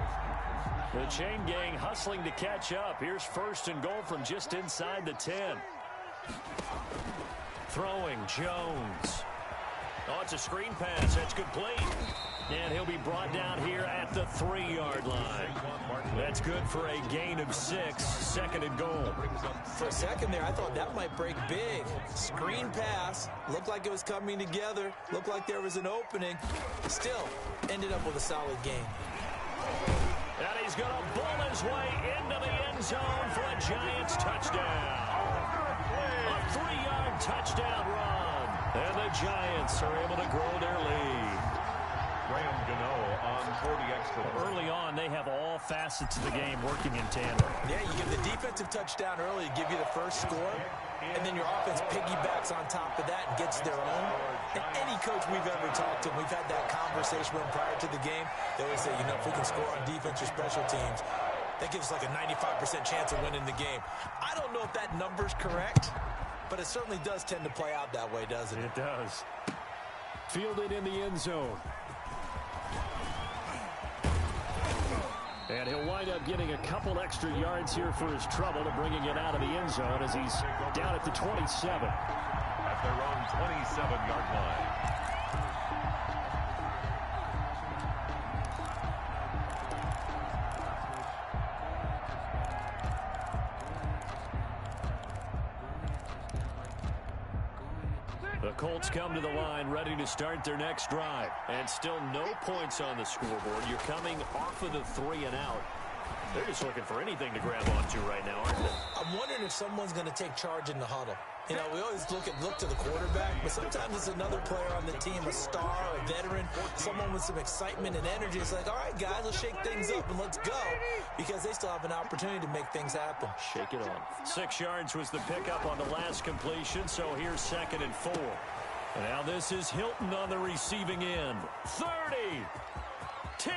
The chain gang hustling to catch up. Here's 1st and goal from just inside the 10. Throwing, Jones. Oh, it's a screen pass. That's complete. And he'll be brought down here at the 3-yard line. That's good for a gain of 6, second and goal. For a second there, I thought that might break big. Screen pass, looked like it was coming together, looked like there was an opening. Still, ended up with a solid gain. And he's going to bull his way into the end zone for a Giants touchdown. A 3-yard touchdown run. And the Giants are able to grow their lead. Graham Gano on 40 extra. Early on, they have all facets of the game working in tandem. Yeah, you give the defensive touchdown early, give you the first score, and then your offense piggybacks on top of that and gets their own. And any coach we've ever talked to, we've had that conversation with them prior to the game. They always say, you know, if we can score on defense or special teams, that gives us like a 95% chance of winning the game. I don't know if that number's correct, but it certainly does tend to play out that way, doesn't it? It does. Fielded in the end zone. And he'll wind up getting a couple extra yards here for his trouble to bringing it out of the end zone as he's down at the 27. At their own 27-yard line. The Colts come to the line ready to start their next drive. And still no points on the scoreboard. You're coming off of the 3 and out. They're just looking for anything to grab onto right now, aren't they? I'm wondering if someone's going to take charge in the huddle. You know, we always look to the quarterback, but sometimes it's another player on the team, a star, a veteran, someone with some excitement and energy. It's like, all right, guys, let's shake things up and let's go, because they still have an opportunity to make things happen. Shake it on. 6 yards was the pickup on the last completion, so here's 2nd and 4. And now this is Hilton on the receiving end. 30, 10,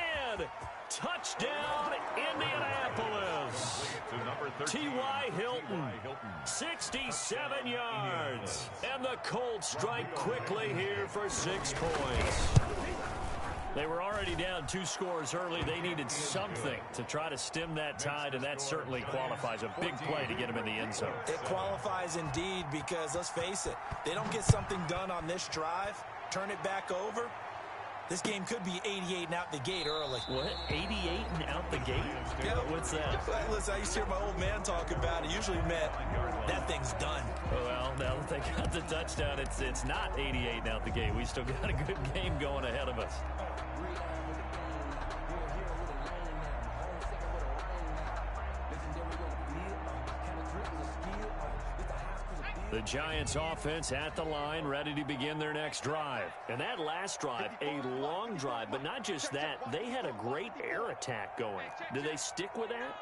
touchdown, Indianapolis. T.Y. Hilton, 67 yards. And the Colts strike quickly here for 6 points. They were already down 2 scores early. They needed something to try to stem that tide, and that certainly qualifies. A big play to get them in the end zone. It qualifies indeed, because let's face it, they don't get something done on this drive, turn it back over, this game could be 88 and out the gate early. What? 88 and out the gate? Yeah. What's that? Listen, I used to hear my old man talk about it. Usually meant that thing's done. Well, now that they got the touchdown, it's not 88 and out the gate. We still got a good game going ahead of us. The Giants offense at the line, ready to begin their next drive. And that last drive, a long drive, but not just that. They had a great air attack going. Do they stick with that?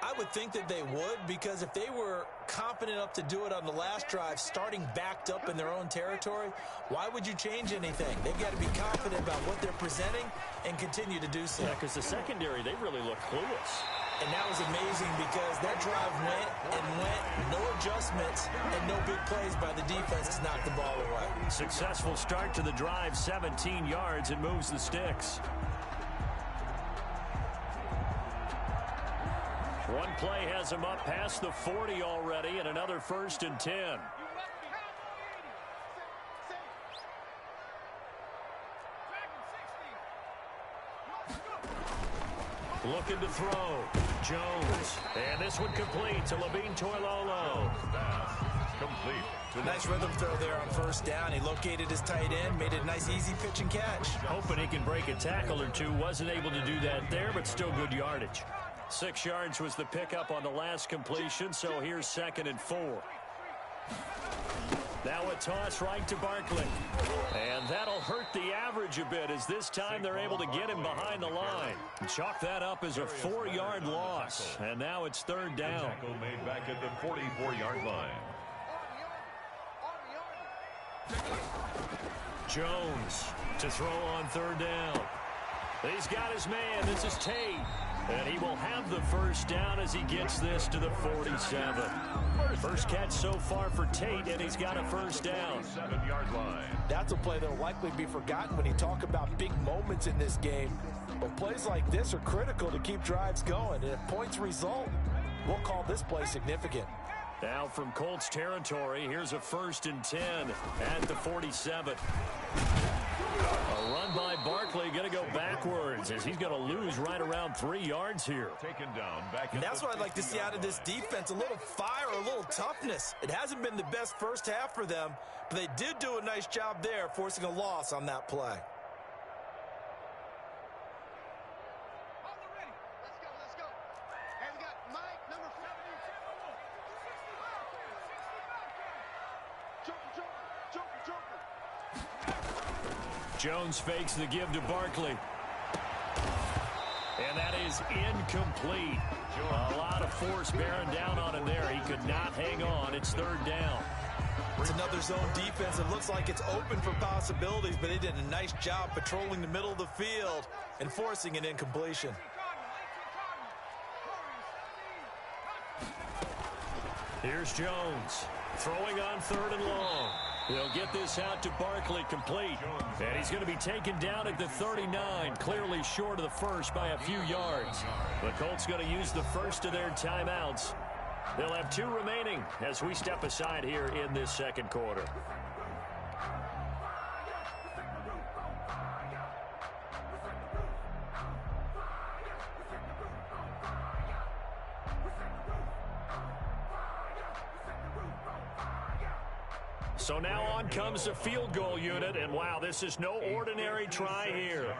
I would think that they would, because if they were confident enough to do it on the last drive, starting backed up in their own territory, why would you change anything? They've got to be confident about what they're presenting and continue to do so. Yeah, because the secondary, they really look clueless. And that was amazing, because that drive went and went, no adjustments, and no big plays by the defense to knock the ball away. Successful start to the drive, 17 yards, and moves the sticks. One play has him up past the 40 already, and another 1st and 10. Looking to throw. Jones. And this one complete to Levine Toilolo. Complete. Nice rhythm throw there on 1st down. He located his tight end, made it a nice, easy pitch and catch. Hoping he can break a tackle or two. Wasn't able to do that there, but still good yardage. 6 yards was the pickup on the last completion, so here's 2nd and 4. Now a toss right to Barkley. And that'll hurt the average a bit, as this time they're able to get him behind the line. Chalk that up as a 4-yard loss. And now it's 3rd down. Tackle made back at the 44-yard line. Jones to throw on 3rd down. He's got his man. This is Tate. And he will have the 1st down as he gets this to the 47. First catch so far for Tate, and he's got a 1st down. 7-yard line. That's a play that will likely be forgotten when you talk about big moments in this game. But plays like this are critical to keep drives going. And if points result, we'll call this play significant. Now from Colts territory, here's a 1st and 10 at the 47. A A run by Barkley going to go backwards as he's going to lose right around 3 yards here. Taken down back. And that's what I'd like to see out of this defense, a little fire, a little toughness. It hasn't been the best first half for them, but they did do a nice job there, forcing a loss on that play. Jones fakes the give to Barkley. And that is incomplete. A lot of force bearing down on him there. He could not hang on. It's third down. It's another zone defense. It looks like it's open for possibilities, but they did a nice job patrolling the middle of the field and forcing an incompletion. Here's Jones throwing on third and long. He'll get this out to Barkley, complete. And he's going to be taken down at the 39, clearly short of the first by a few yards. The Colts going to use the first of their timeouts. They'll have 2 remaining as we step aside here in this second quarter. So now on comes the field goal unit, and wow, this is no ordinary try here.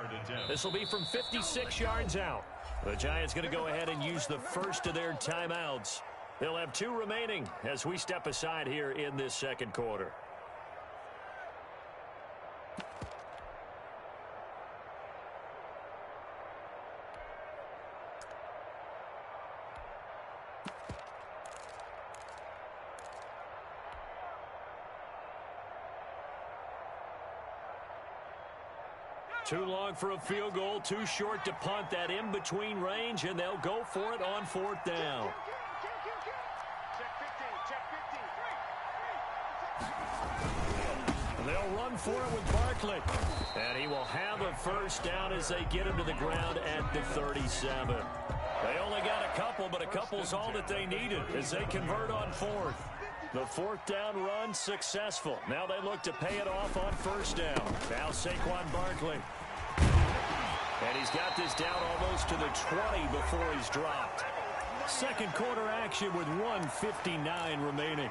This will be from 56 yards out. The Giants going to go ahead and use the first of their timeouts. They'll have 2 remaining as we step aside here in this second quarter. Too long for a field goal, too short to punt. That in-between range, and they'll go for it on fourth down. They'll run for it with Barkley. And he will have a first down as they get him to the ground at the 37. They only got a couple, but a couple's all that they needed as they convert on fourth. The fourth down run successful. Now they look to pay it off on first down. Now Saquon Barkley. And he's got this down almost to the 20 before he's dropped. Second quarter action with 1:59 remaining.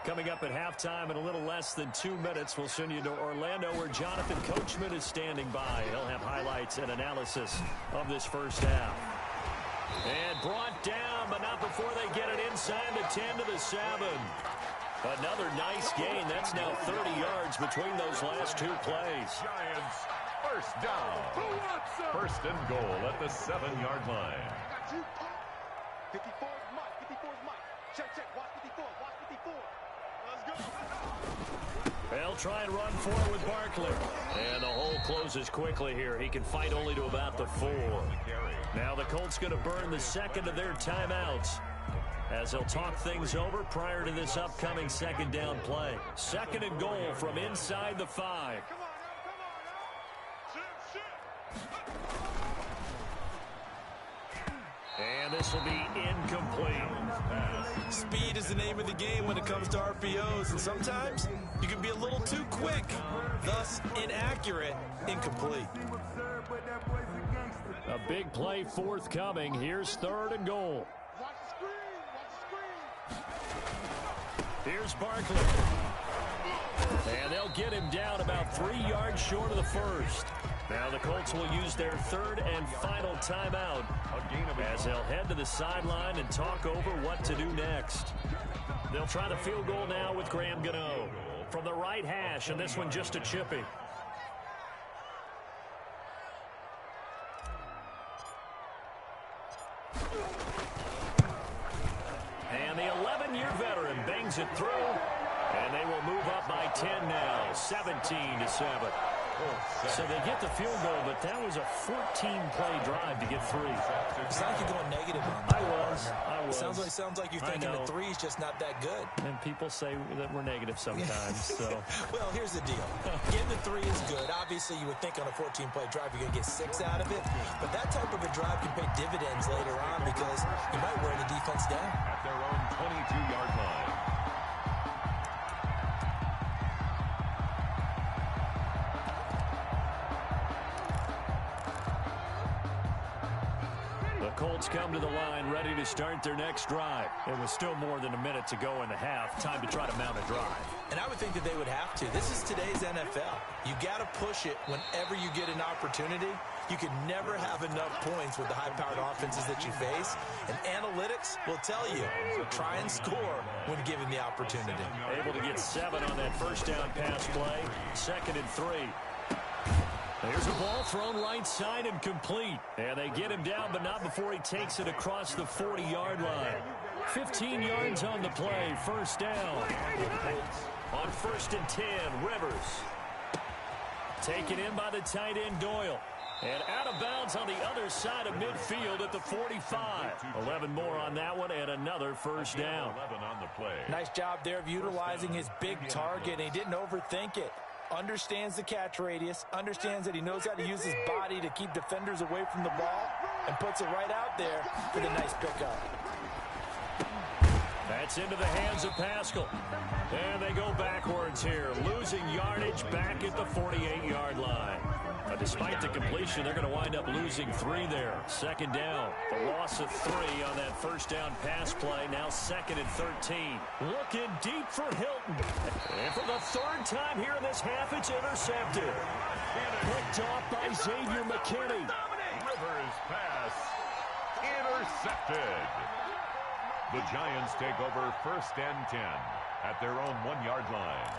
Coming up at halftime in a little less than 2 minutes, we'll send you to Orlando where Jonathan Coachman is standing by. He'll have highlights and analysis of this first half. And brought down, but not before they get it inside the 10 to the 7. Another nice gain. That's now 30 yards between those last 2 plays. Giants, first down. First and goal at the 7-yard line. 54 is Mike. 54 is Mike. Check, check. Watch 54. Watch 54. Let's go. They'll try and run for it with Barkley. And the hole closes quickly here. He can fight only to about the 4. Now the Colts going to burn the second of their timeouts as they'll talk things over prior to this upcoming second down play. Second and goal from inside the 5. And this will be incomplete. Speed is the name of the game when it comes to RPOs, and sometimes you can be a little too quick, thus inaccurate, incomplete. A big play forthcoming. Here's third and goal. Watch the screen. Watch the screen. Here's Barkley. And they'll get him down about 3 yards short of the first. Now the Colts will use their third and final timeout as they'll head to the sideline and talk over what to do next. They'll try the field goal now with Graham Gano from the right hash, and this one just a chippy. And the 11-year veteran bangs it through, and they will move up by 10 now, 17-7. So they get the field goal, but that was a 14-play drive to get 3. It's like you're going negative on that. I was. Sounds like you're thinking the 3 is just not that good. And people say that we're negative sometimes. So. Well, here's the deal. Getting the 3 is good. Obviously, you would think on a 14-play drive you're going to get 6 out of it. But that type of a drive can pay dividends later on because you might wear the defense down. At their own 22-yard line. Colts come to the line ready to start their next drive. It was still more than a minute to go in the half. Time to try to mount a drive. And I would think that they would have to. This is today's NFL. You got to push it whenever you get an opportunity. You can never have enough points with the high-powered offenses that you face. And analytics will tell you, try and score when given the opportunity. Able to get 7 on that first down pass play. 2nd and 3. There's a ball thrown right side and complete. And they get him down, but not before he takes it across the 40-yard line. 15 yards on the play. First down. On 1st and 10, Rivers. Taken in by the tight end, Doyle. And out of bounds on the other side of midfield at the 45. 11 more on that one and another first down. 11 on the play. Nice job there of utilizing his big target. He didn't overthink it. Understands the catch radius, understands that he knows how to use his body to keep defenders away from the ball, and puts it right out there for the nice pickup. That's into the hands of Pascal. And they go backwards here, losing yardage back at the 48-yard line. But despite the completion, they're going to wind up losing 3 there. 2nd down. The loss of 3 on that first down pass play. Now 2nd and 13. Looking deep for Hilton. And for the 3rd time here in this half, it's intercepted. Picked off by Xavier McKinney. Rivers pass intercepted. The Giants take over 1st and 10 at their own 1-yard line.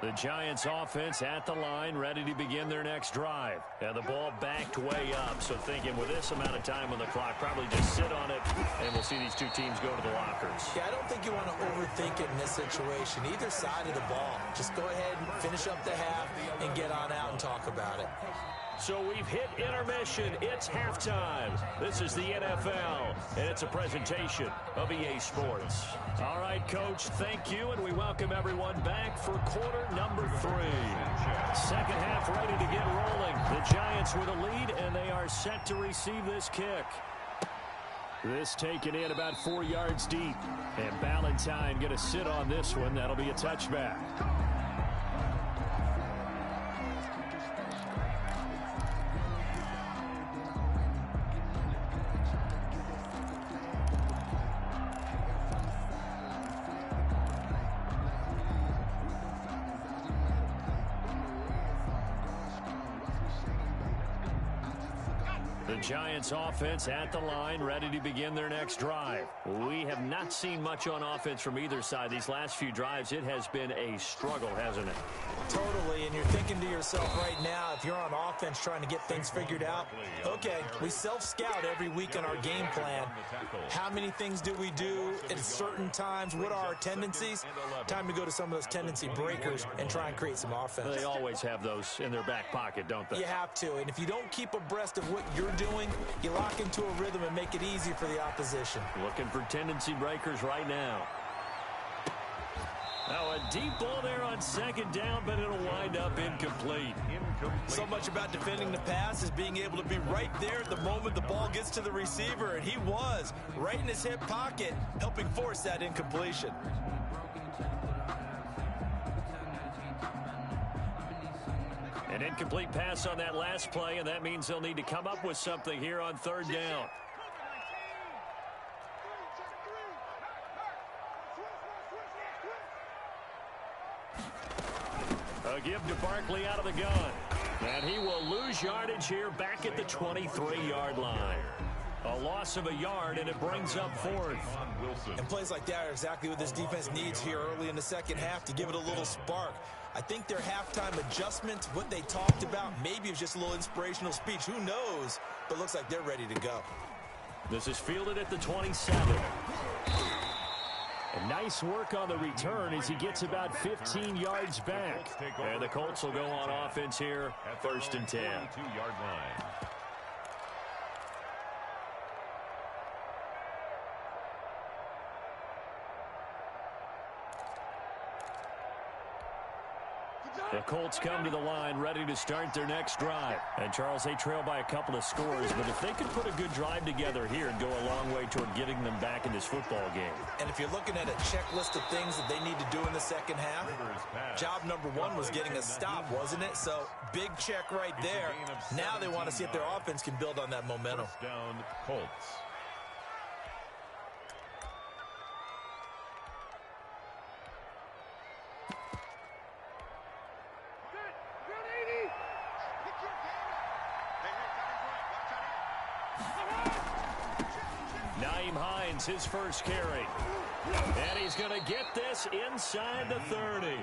The Giants offense at the line, ready to begin their next drive. And the ball backed way up, so thinking with this amount of time on the clock, probably just sit on it, and we'll see these 2 teams go to the lockers. Yeah, I don't think you want to overthink it in this situation. Either side of the ball. Just go ahead and finish up the half and get on out and talk about it. So we've hit intermission. It's halftime. This is the NFL, and it's a presentation of EA Sports. All right, Coach, thank you, and we welcome everyone back for quarter number 3. Second half ready to get rolling. The Giants with a lead, and they are set to receive this kick. This taken in about 4 yards deep, and Ballantyne going to sit on this one. That'll be a touchback. The Giants offense at the line, ready to begin their next drive. We have not seen much on offense from either side. These last few drives, it has been a struggle, hasn't it? Totally, and you're thinking to yourself right now, if you're on offense trying to get things figured out, okay, we self-scout every week on our game plan. How many things do we do at certain times? What are our tendencies? Time to go to some of those tendency breakers and try and create some offense. They always have those in their back pocket, don't they? You have to, and if you don't keep abreast of what you're doing, you lock into a rhythm and make it easy for the opposition. Looking for tendency breakers right now. Now a deep ball there on 2nd down, but it'll wind up incomplete. So much about defending the pass is being able to be right there at the moment the ball gets to the receiver, and he was right in his hip pocket, helping force that incompletion. An incomplete pass on that last play, and that means they'll need to come up with something here on 3rd down. A give to Barkley out of the gun. And he will lose yardage here back at the 23-yard line. A loss of a yard, and it brings up 4th. And plays like that are exactly what this defense needs here early in the second half to give it a little spark. I think their halftime adjustment, what they talked about, maybe it was just a little inspirational speech. Who knows? But looks like they're ready to go. This is fielded at the 27. And nice work on the return as he gets about 15 yards back. And the Colts will go on offense here, 1st and 10. 22-yard line. The Colts come to the line ready to start their next drive. And, Charles, they trail by a couple of scores, but if they can put a good drive together here and go a long way toward getting them back in this football game. And if you're looking at a checklist of things that they need to do in the second half, job number 1 was getting a stop, wasn't it? So, big check right there. Now they want to see if their offense can build on that momentum. First down, Colts. His first carry. And he's going to get this inside the 30.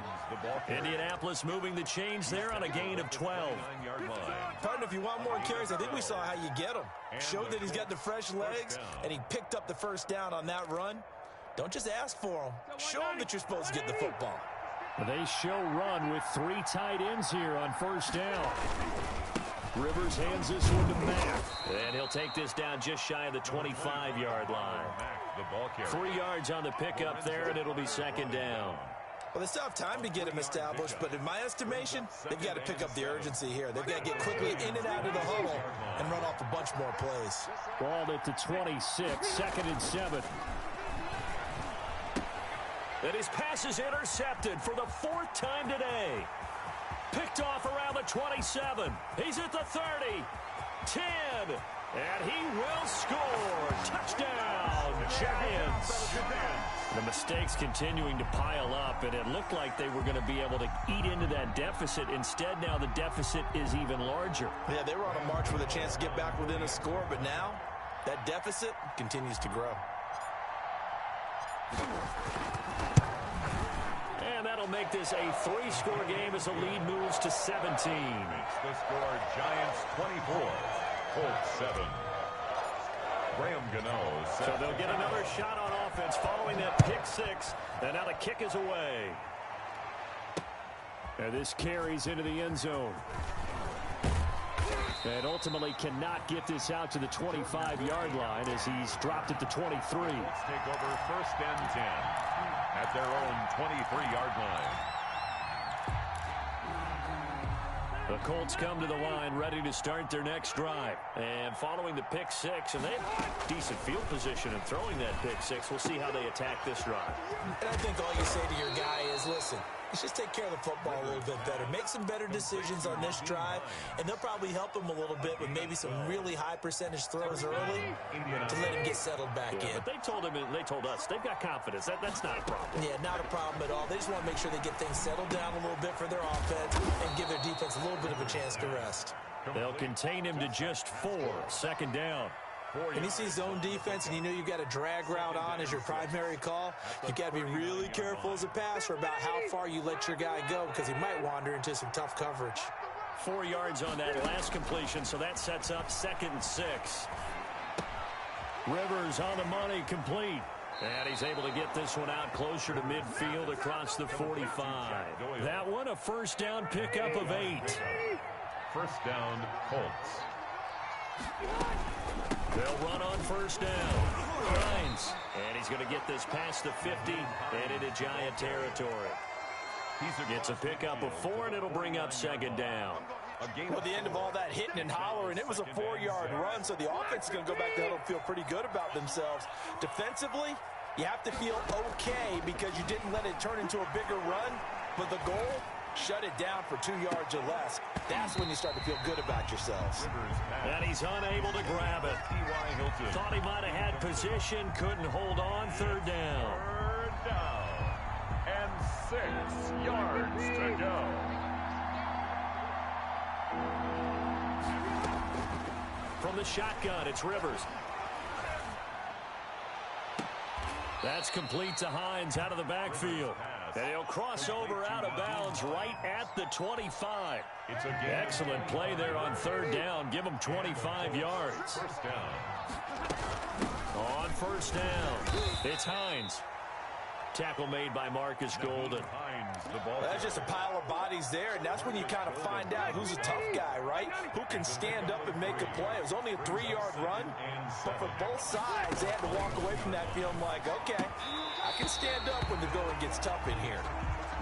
Indianapolis moving the change there on a gain of 12. Partner, if you want more carries, I think we saw how you get them. Showed that he's got the fresh legs, and he picked up the first down on that run. Don't just ask for them. Show them that you're supposed to get the football. They show run with 3 tight ends here on first down. Rivers hands this one to Mack. And he'll take this down just shy of the 25-yard line. 3 yards on the pickup there, and it'll be 2nd down. Well, they still have time to get him established, but in my estimation, they've got to pick up the urgency here. They've got to get quickly in and out of the huddle and run off a bunch more plays. Ball at the 26, 2nd and 7. And his pass is intercepted for the 4th time today. Picked off around the 27. He's at the 30. 10. And he will score. Touchdown, Giants. The mistakes continuing to pile up, and it looked like they were going to be able to eat into that deficit. Instead, now the deficit is even larger. Yeah, they were on a march with a chance to get back within a score, but now that deficit continues to grow. And that'll make this a 3-score game as the lead moves to 17. Makes the score Giants 24, Colts 7. Graham Gano. So they'll get another shot on offense following that pick 6. And now the kick is away. And this carries into the end zone. And ultimately cannot get this out to the 25-yard line as he's dropped at the 23. Let's take over 1st and 10 at their own 23-yard line. The Colts come to the line ready to start their next drive. And following the pick 6, and they have decent field position in throwing that pick 6. We'll see how they attack this drive. And I think all you say to your guy is, listen, let's just take care of the football a little bit better. Make some better decisions on this drive, and they'll probably help him a little bit with maybe some really high percentage throws early to let him get settled back in. But they told us they've got confidence. That's not a problem. Yeah, not a problem at all. They just want to make sure they get things settled down a little bit for their offense and give their defense a little bit of a chance to rest. They'll contain him to just 4. 2nd down. And you see zone defense and you know you've got a drag route on as your primary call, you've got to be really careful as a passer about how far you let your guy go because he might wander into some tough coverage. 4 yards on that last completion, so that sets up 2nd and 6. Rivers on the money, complete. And he's able to get this one out closer to midfield across the 45. That one a 1st down pickup of 8. 1st down, Colts. They'll run on 1st down. Hines. And he's going to get this past the 50 and into Giant territory. Gets a pickup of 4, and it'll bring up 2nd down. Well, the end of all that hitting and hollering, it was a 4-yard run, so the offense is going to go back to huddle and feel pretty good about themselves. Defensively, you have to feel okay because you didn't let it turn into a bigger run, but the goal, shut it down for 2 yards or less. That's when you start to feel good about yourselves. And he's unable to grab it. Thought he might have had position, couldn't hold on. 3rd down. 3rd down. And 6 yards to go. From the shotgun, it's Rivers. That's complete to Hines out of the backfield. And he'll cross over out of bounds right at the 25. Excellent play there on 3rd down. Give him 25 yards. 1st down. On 1st down, it's Hines. Tackle made by Marcus Golden. That's just a pile of bodies there, and that's when you kind of find out who's a tough guy, right? Who can stand up and make a play. It was only a 3-yard run, but for both sides, they had to walk away from that feeling like, okay, I can stand up when the going gets tough in here.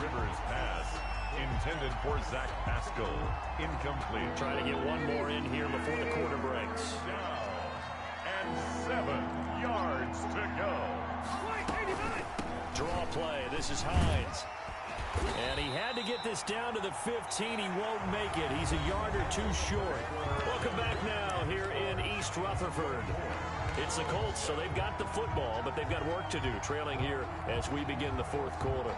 Rivers' pass intended for Zach Pascal. Incomplete. Trying to get one more in here before the quarter breaks. Down. And 7 yards to go. Draw play. This is Hines. And he had to get this down to the 15. He won't make it. He's a yard or two short. Welcome back now here in East Rutherford. It's the Colts, so they've got the football, but they've got work to do, trailing here as we begin the fourth quarter.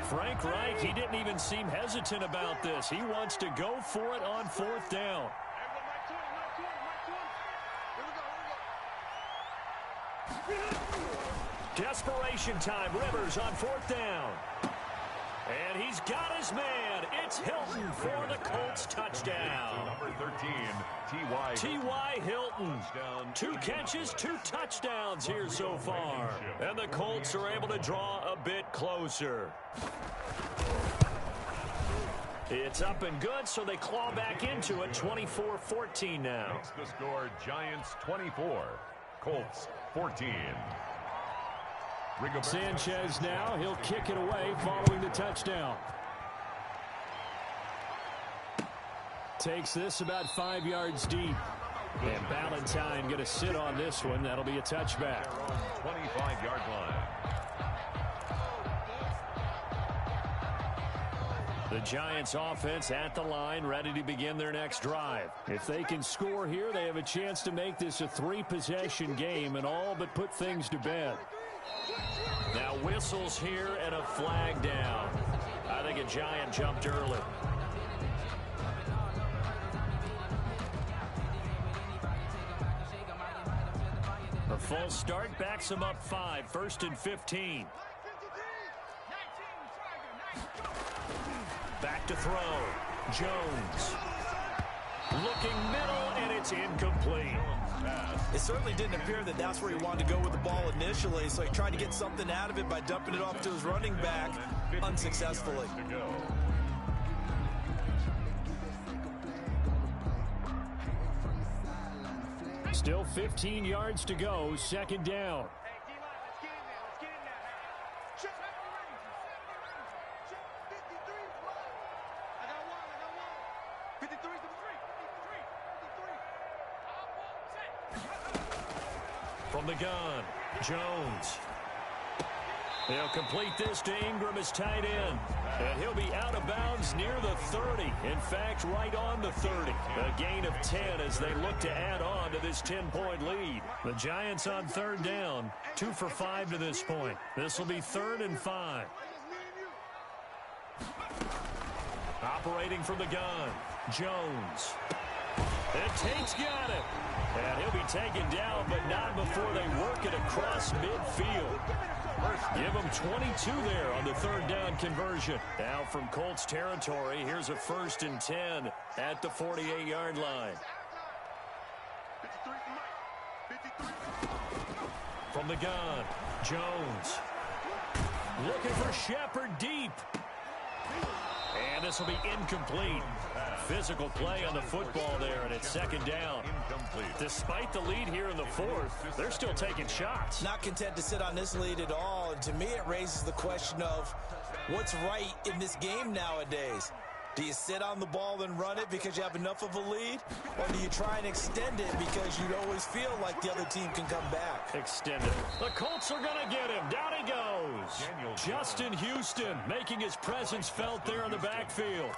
Frank Reich, he didn't even seem hesitant about this. He wants to go for it on fourth down. Desperation time. Rivers on fourth down. And he's got his man. It's Hilton for the Colts touchdown. Number 13, T.Y. Hilton. 2 catches, 2 touchdowns here so far. And the Colts are able to draw a bit closer. It's up and good, so they claw back into it. 24-14 now. Makes the score Giants 24, Colts 14. Sanchez now, he'll kick it away following the touchdown. Takes this about 5 yards deep. And Ballantyne going to sit on this one. That'll be a touchback. 25-yard line. The Giants offense at the line, ready to begin their next drive. If they can score here, they have a chance to make this a 3-possession game and all but put things to bed. Now whistles here and a flag down. I think a Giant jumped early. A full start backs them up 5, 1st and 15. Back to throw. Jones. Looking middle, and it's incomplete. It certainly didn't appear that that's where he wanted to go with the ball initially, so he tried to get something out of it by dumping it off to his running back unsuccessfully. Still 15 yards to go, 2nd down. From the gun, Jones. They'll complete this to Ingram as tight end. And he'll be out of bounds near the 30. In fact, right on the 30. A gain of 10 as they look to add on to this 10-point lead. The Giants on 3rd down, 2 for 5 to this point. This will be 3rd and 5. Operating from the gun, Jones. And Tate's got it. And he'll be taken down, but not before they work it across midfield. Give him 22 there on the 3rd down conversion. Now from Colts territory, here's a 1st and 10 at the 48-yard line. From the gun, Jones. Looking for Shepard deep. And this will be incomplete. Physical play on the football there, and it's 2nd down. Despite the lead here in the 4th, they're still taking shots. Not content to sit on this lead at all, and to me it raises the question of what's right in this game nowadays. Do you sit on the ball and run it because you have enough of a lead? Or do you try and extend it because you always feel like the other team can come back? Extend it. The Colts are going to get him. Down he goes. Justin Houston making his presence felt there in the backfield.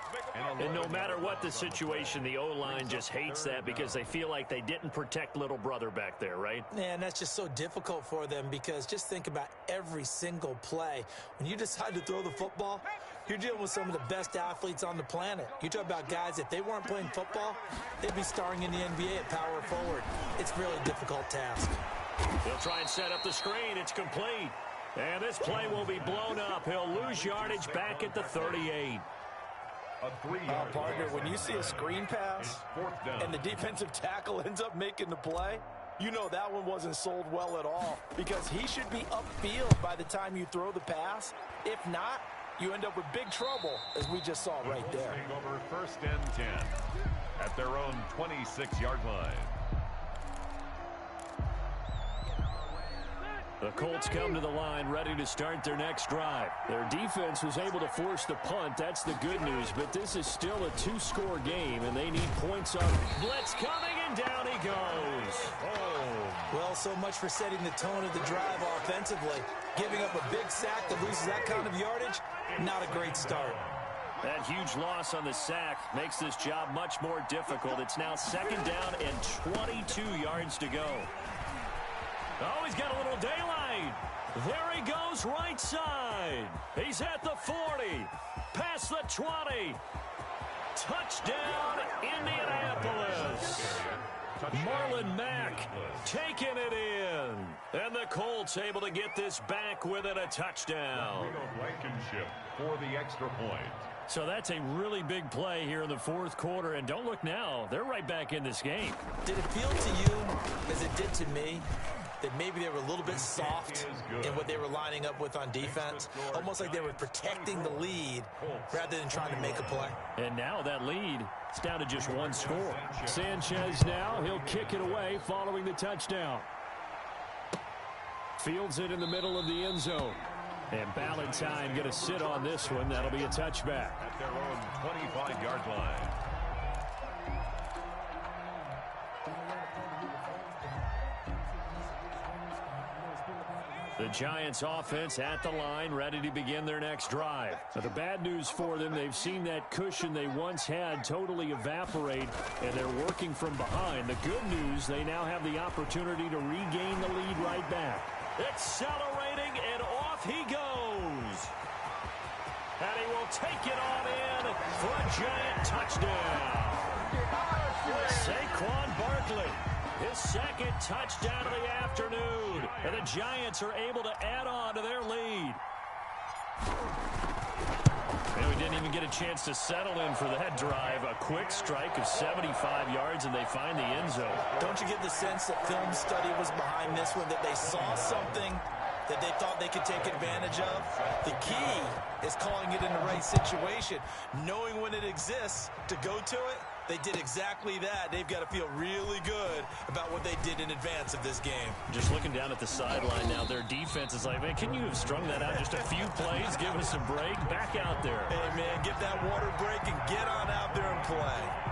And no matter what the situation, the O-line just hates that because they feel like they didn't protect little brother back there, right? Man, that's just so difficult for them because just think about every single play. When you decide to throw the football, you're dealing with some of the best athletes on the planet. You talk about guys, if they weren't playing football, they'd be starring in the NBA at power forward. It's a really difficult task. They'll try and set up the screen. It's complete. And this play will be blown up. He'll lose yardage back at the 38. Partner, when you see a screen pass and the defensive tackle ends up making the play, you know that one wasn't sold well at all, because he should be upfield by the time you throw the pass. If not, you end up with big trouble, as we just saw right there. Over 1st and 10 at their own 26-yard line. The Colts come to the line ready to start their next drive. Their defense was able to force the punt. That's the good news, but this is still a 2-score game, and they need points on blitz coming, and down he goes. Well, so much for setting the tone of the drive offensively. Giving up a big sack that loses that kind of yardage, not a great start. That huge loss on the sack makes this job much more difficult. It's now 2nd down and 22 yards to go. Oh, he's got a little daylight. There he goes, right side. He's at the 40, past the 20. Touchdown, Indianapolis. Marlon Mack taking it in. And the Colts able to get this back within a touchdown. Blankenship for the extra point. So that's a really big play here in the 4th quarter. And don't look now, they're right back in this game. Did it feel to you, as it did to me, that maybe they were a little bit soft in what they were lining up with on defense? Almost like they were protecting the lead rather than trying to make a play. And now that lead is down to just 1 score. Sanchez now, he'll kick it away following the touchdown. Fields it in the middle of the end zone. And Ballantyne going to sit on this one. That'll be a touchback. At their own 25-yard line. The Giants offense at the line, ready to begin their next drive. Now, the bad news for them, they've seen that cushion they once had totally evaporate, and they're working from behind. The good news, they now have the opportunity to regain the lead right back. Accelerating, and off he goes. And he will take it on in for a Giant touchdown. Saquon Barkley, his 2nd touchdown of the afternoon. And the Giants are able to add on to their lead. And we didn't even get a chance to settle in for that drive. A quick strike of 75 yards, and they find the end zone. Don't you get the sense that film study was behind this one, that they saw something that they thought they could take advantage of? The key is calling it in the right situation, knowing when it exists to go to it. They did exactly that. They've got to feel really good about what they did in advance of this game. Just looking down at the sideline now, their defense is like, man, can you have strung that out just a few plays? Give us a break. Back out there. Hey, man, get that water break and get on out there and play.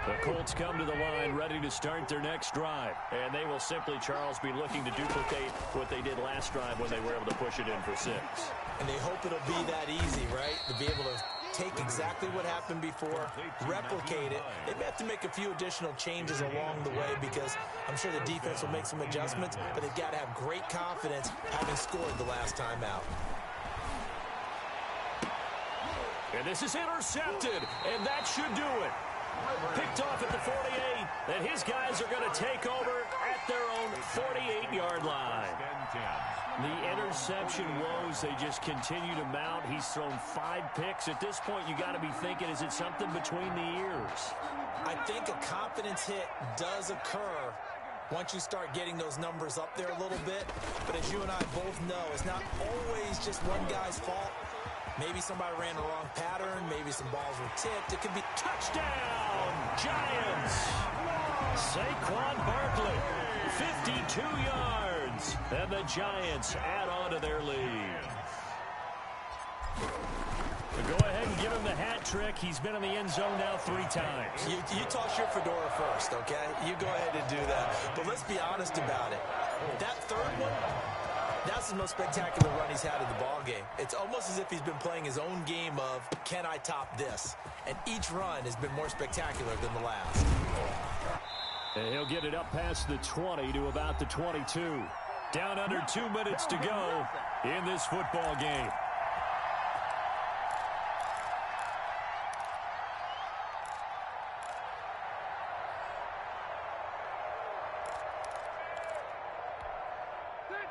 The Colts come to the line ready to start their next drive. And they will simply, Charles, be looking to duplicate what they did last drive when they were able to push it in for 6. And they hope it'll be that easy, right? To be able to take exactly what happened before, replicate it. They may have to make a few additional changes along the way, because I'm sure the defense will make some adjustments, but they've got to have great confidence having scored the last time out. And this is intercepted, and that should do it. Picked off at the 48, and his guys are going to take over at their own 48-yard line. The interception woes, they just continue to mount. He's thrown 5 picks. At this point, you got to be thinking, is it something between the ears? I think a confidence hit does occur once you start getting those numbers up there a little bit. But as you and I both know, it's not always just one guy's fault. Maybe somebody ran the wrong pattern. Maybe some balls were tipped. It could be touchdown, Giants. Saquon Barkley, 52 yards. And the Giants add on to their lead. Go ahead and give him the hat trick. He's been in the end zone now 3 times. You toss your fedora first, okay? You go ahead and do that. But let's be honest about it. That third one, that's the most spectacular run he's had in the ballgame. It's almost as if he's been playing his own game of, can I top this? And each run has been more spectacular than the last. And he'll get it up past the 20 to about the 22. Down under 2 minutes to go in this football game.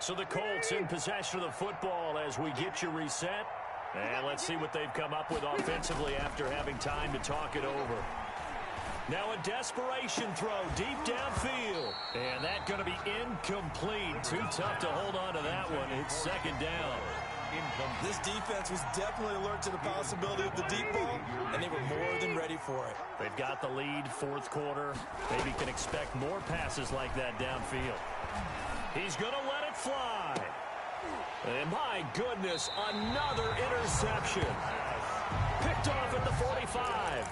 So the Colts in possession of the football as we get you reset. And let's see what they've come up with offensively after having time to talk it over. Now a desperation throw deep downfield. And that's going to be incomplete. Too tough to hold on to that one. It's second down. This defense was definitely alert to the possibility of the deep ball, and they were more than ready for it. They've got the lead, fourth quarter. Maybe can expect more passes like that downfield. He's going to let it fly. And my goodness, another interception. Picked off at the 45.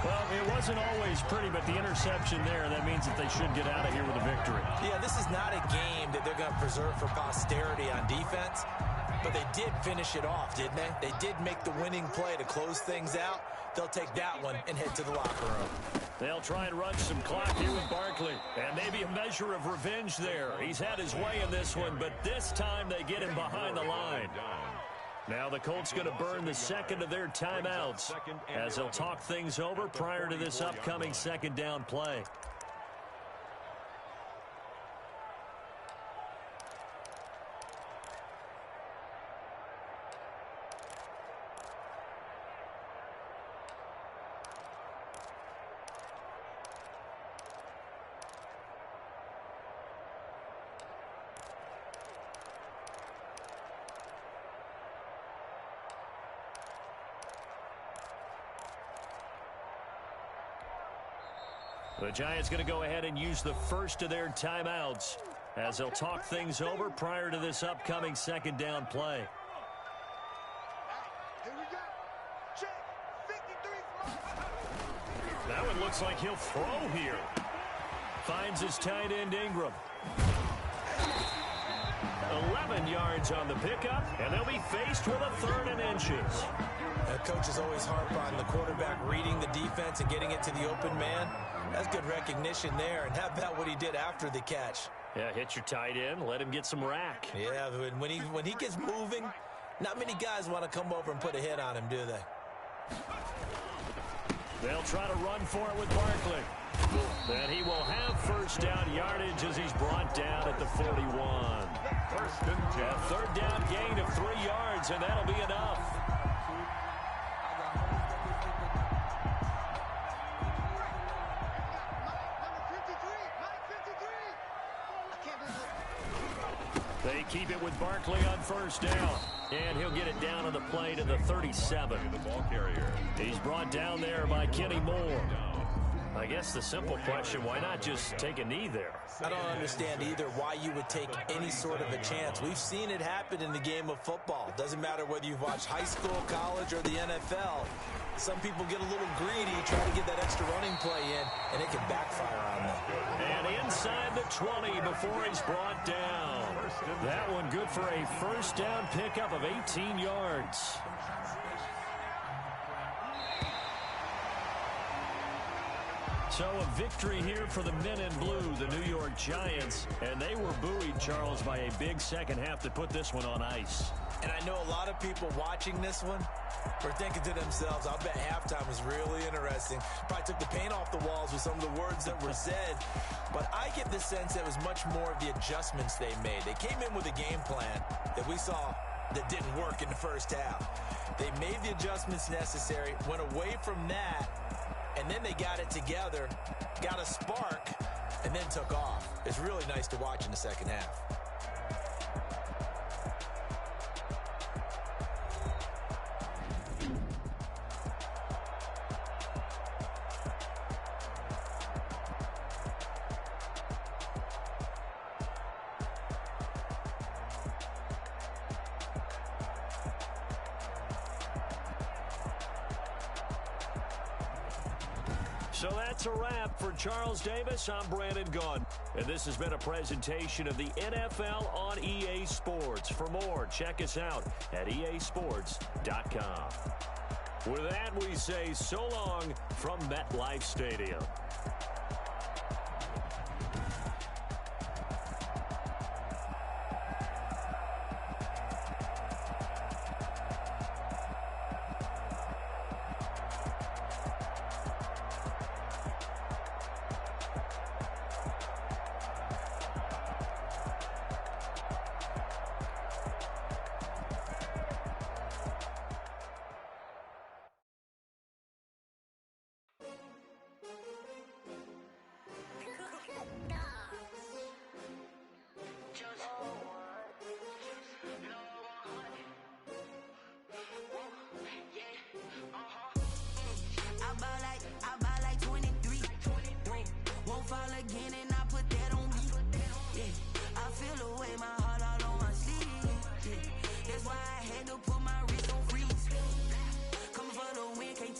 Well, it wasn't always pretty, but the interception there, that means that they should get out of here with a victory. Yeah, this is not a game that they're going to preserve for posterity on defense, but they did finish it off, didn't they? They did make the winning play to close things out. They'll take that one and head to the locker room. They'll try and run some clock here with Barkley. And maybe a measure of revenge there. He's had his way in this one, but this time they get him behind the line. Now the Colts going to burn the second of their timeouts as they'll talk things over prior to this upcoming second down play. The Giants going to go ahead and use the first of their timeouts as they'll talk things over prior to this upcoming second down play. Here we go. Check. 53. That one looks like he'll throw here. Finds his tight end Ingram. 11 yards on the pickup, and they'll be faced with a third and inches. Coaches always harp on the quarterback reading the defense and getting it to the open man. That's good recognition there. And how about what he did after the catch? Yeah, hit your tight end, let him get some rack. Yeah, when he gets moving, not many guys want to come over and put a hit on him, do they? They'll try to run for it with Barkley. Then he will have first down yardage as he's brought down at the 41. First and 10. A third down gain of 3 yards, and that'll be enough. They keep it with Barkley on first down. And he'll get it down on the play to the 37. The ball carrier. He's brought down there by Kenny Moore. I guess the simple question, why not just take a knee there? I don't understand either why you would take any sort of a chance. We've seen it happen in the game of football. Doesn't matter whether you've watched high school, college, or the NFL. Some people get a little greedy, try to get that extra running play in, and it can backfire on them. And inside the 20 before he's brought down. That one good for a first down pickup of 18 yards. So a victory here for the men in blue, the New York Giants. And they were buoyed, Charles, by a big second half to put this one on ice. And I know a lot of people watching this one were thinking to themselves, I'll bet halftime was really interesting. Probably took the paint off the walls with some of the words that were said. But I get the sense that it was much more of the adjustments they made. They came in with a game plan that we saw that didn't work in the first half. They made the adjustments necessary, went away from that, and then they got it together, got a spark, and then took off. It's really nice to watch in the second half. So that's a wrap for Charles Davis. I'm Brandon Gunn. And this has been a presentation of the NFL on EA Sports. For more, check us out at easports.com. With that, we say so long from MetLife Stadium.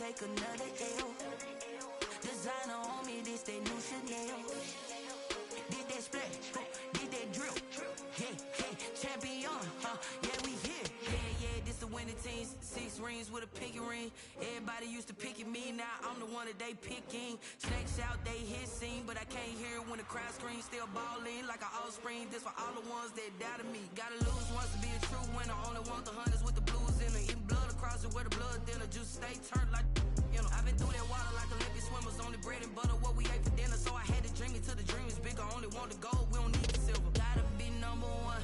take another L. Designer on me, this that new Chanel. Did that splash, did that drill. Yeah, champion, yeah, we here. Yeah, this the winning team. 6 rings with a pinky ring. Everybody used to picking me, now I'm the one that they picking. Snakes out, they hit scene, but I can't hear it when the crowd screams. Still balling like an offspring. This for all the ones that doubted me. Gotta lose once to be a true winner. Only want the hunters with the blues in it. Eating blood across it where the blood dinner. Juice stay turned like, you know. I've been through that water like Olympic swimmers. Only bread and butter, what we ate for dinner. So I had to dream it till the dream is bigger. Only want the gold, we don't need the silver. Gotta be number 1,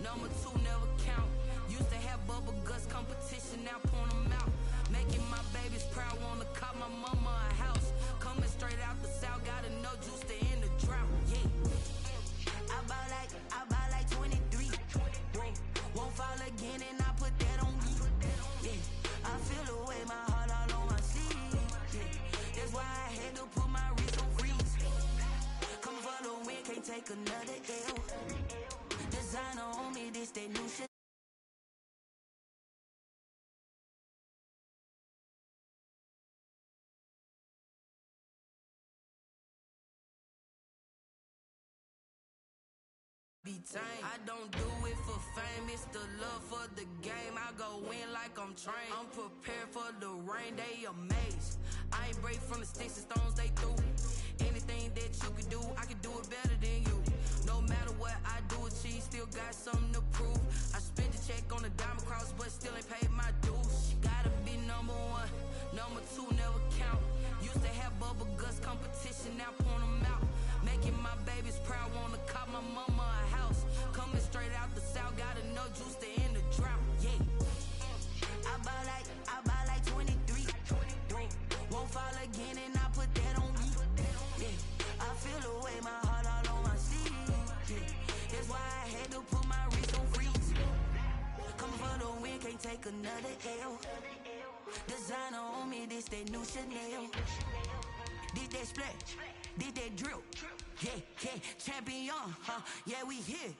number 2 never count. Used to have bubble guts competition, now point them out. Making my babies proud, wanna cop my mama a house. Coming straight out the south, got enough juice to end the drought. Yeah, I buy like 23. Won't fall again, and I put that on me. Yeah, I feel the way, my heart all on my sleeve. Yeah, that's why I had to put my wrist on freeze. Coming for the win, can't take another L. Designer on me, this that new shit. I don't do it for fame, it's the love for the game. I go in like I'm trained. I'm prepared for the rain, they amazed. I ain't break from the sticks and stones they threw. Anything that you can do, I can do it better than you. No matter what I do, achieve, still got something to prove. I spent the check on the diamond cross, but still ain't paid my dues. Gotta be number 1, number 2 never count. Used to have bubble guts competition, now point them out. Making my babies proud, wanna cop my mama a house. Coming straight out the south, got enough juice to end the drought. Yeah, I buy like 23. Won't fall again, and I put that on me. Yeah, I feel the way, my heart all on my sleeve. Yeah, that's why I had to put my wrist on freeze. Coming for the win, can't take another L. Designer on me, this that new Chanel. Did that splash, did that drill. Yeah, champion, yeah, we here.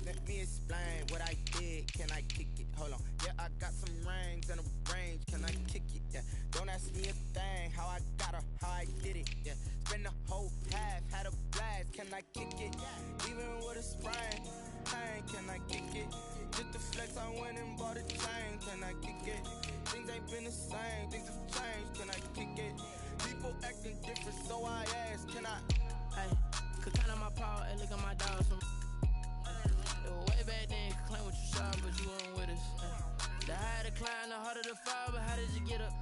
Let me explain what I did. Can I kick it? Hold on. Yeah, I got some rings and a range. Can I kick it? Yeah. Don't ask me a thing. How I got her, how I did it. Yeah. Spend the whole half, had a blast. Can I kick it? Even with a sprain. Pain, can I kick it? Just the flex, I went and bought a chain. Can I kick it? Things ain't been the same. Things have changed. Can I kick it? People acting different, so I ask. Can I? Hey, could count on my power and look at my dogs from. Way back then, you could claim what you saw, but you weren't with us. The higher the climb, the harder the fall, but how did you get up?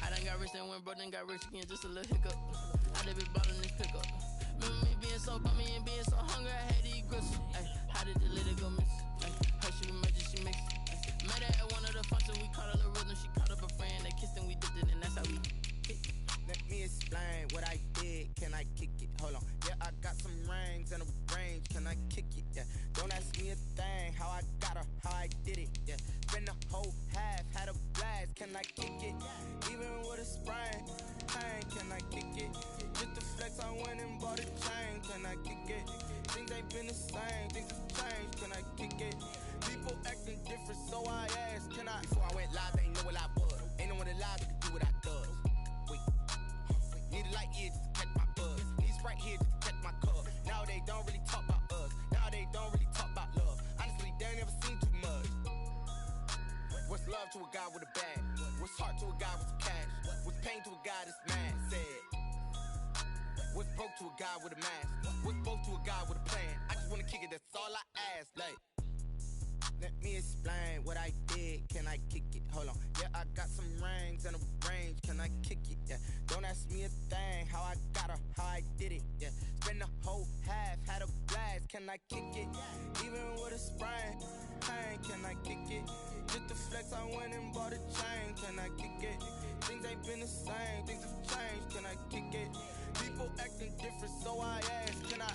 I done got rich and went broke, then got rich again, just a little hiccup. I done been ballin' this pickup. Remember me being so bummy and being so hungry, I had to eat gristle. Ay, how did you let it go miss? Her she was magic, she mixed it. Met her at one of the functions, we caught a little rhythm, she caught up a friend, they kissed and we dipped it, and that's how we hit. Let me explain what I did. Can I kick it? Hold on. Yeah, I got some rings and a range. Can I kick it? Yeah. Don't ask me a thing. How I got her, how I did it. Yeah. Spend the whole half, had a blast. Can I kick it? Even with a sprain. Pain, can I kick it? Just the flex, I went and bought a chain. Can I kick it? Things ain't been the same. Things have changed. Can I kick it? People acting different, so I asked. Can I? Before I went live, they ain't know what I was. Ain't no one alive that could do what I does. Need a light here just to catch my buzz. Need Sprite here just to catch my cup. Now they don't really talk about us. Now they don't really talk about love. Honestly, they ain't never seen too much. What's love to a guy with a bag? What's heart to a guy with some cash? What's pain to a guy that's mad? Said. What's broke to a guy with a mask? What's both to a guy with a plan? I just wanna kick it, that's all I ask. Like, let me explain what I did. Can I kick it? Hold on. Yeah, I got some rings and a range. Can I kick it? Yeah. Don't ask me a thing. How I got her, how I did it. Yeah. Spend the whole half, had a blast. Can I kick it? Even with a sprain. Pain, can I kick it? Just to flex, I went and bought a chain. Can I kick it? Things ain't been the same. Things have changed. Can I kick it? People acting different, so I asked, can I?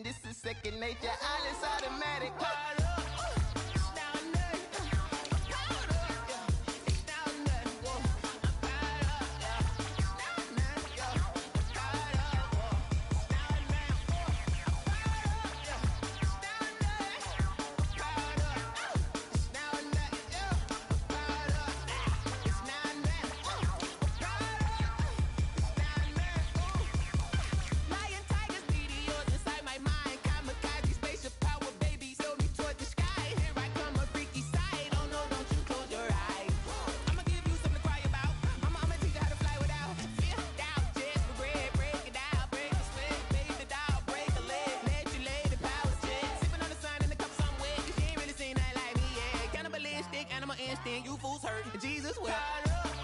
This is second nature, all is automatic. Animal instinct, you fools hurt. Jesus will.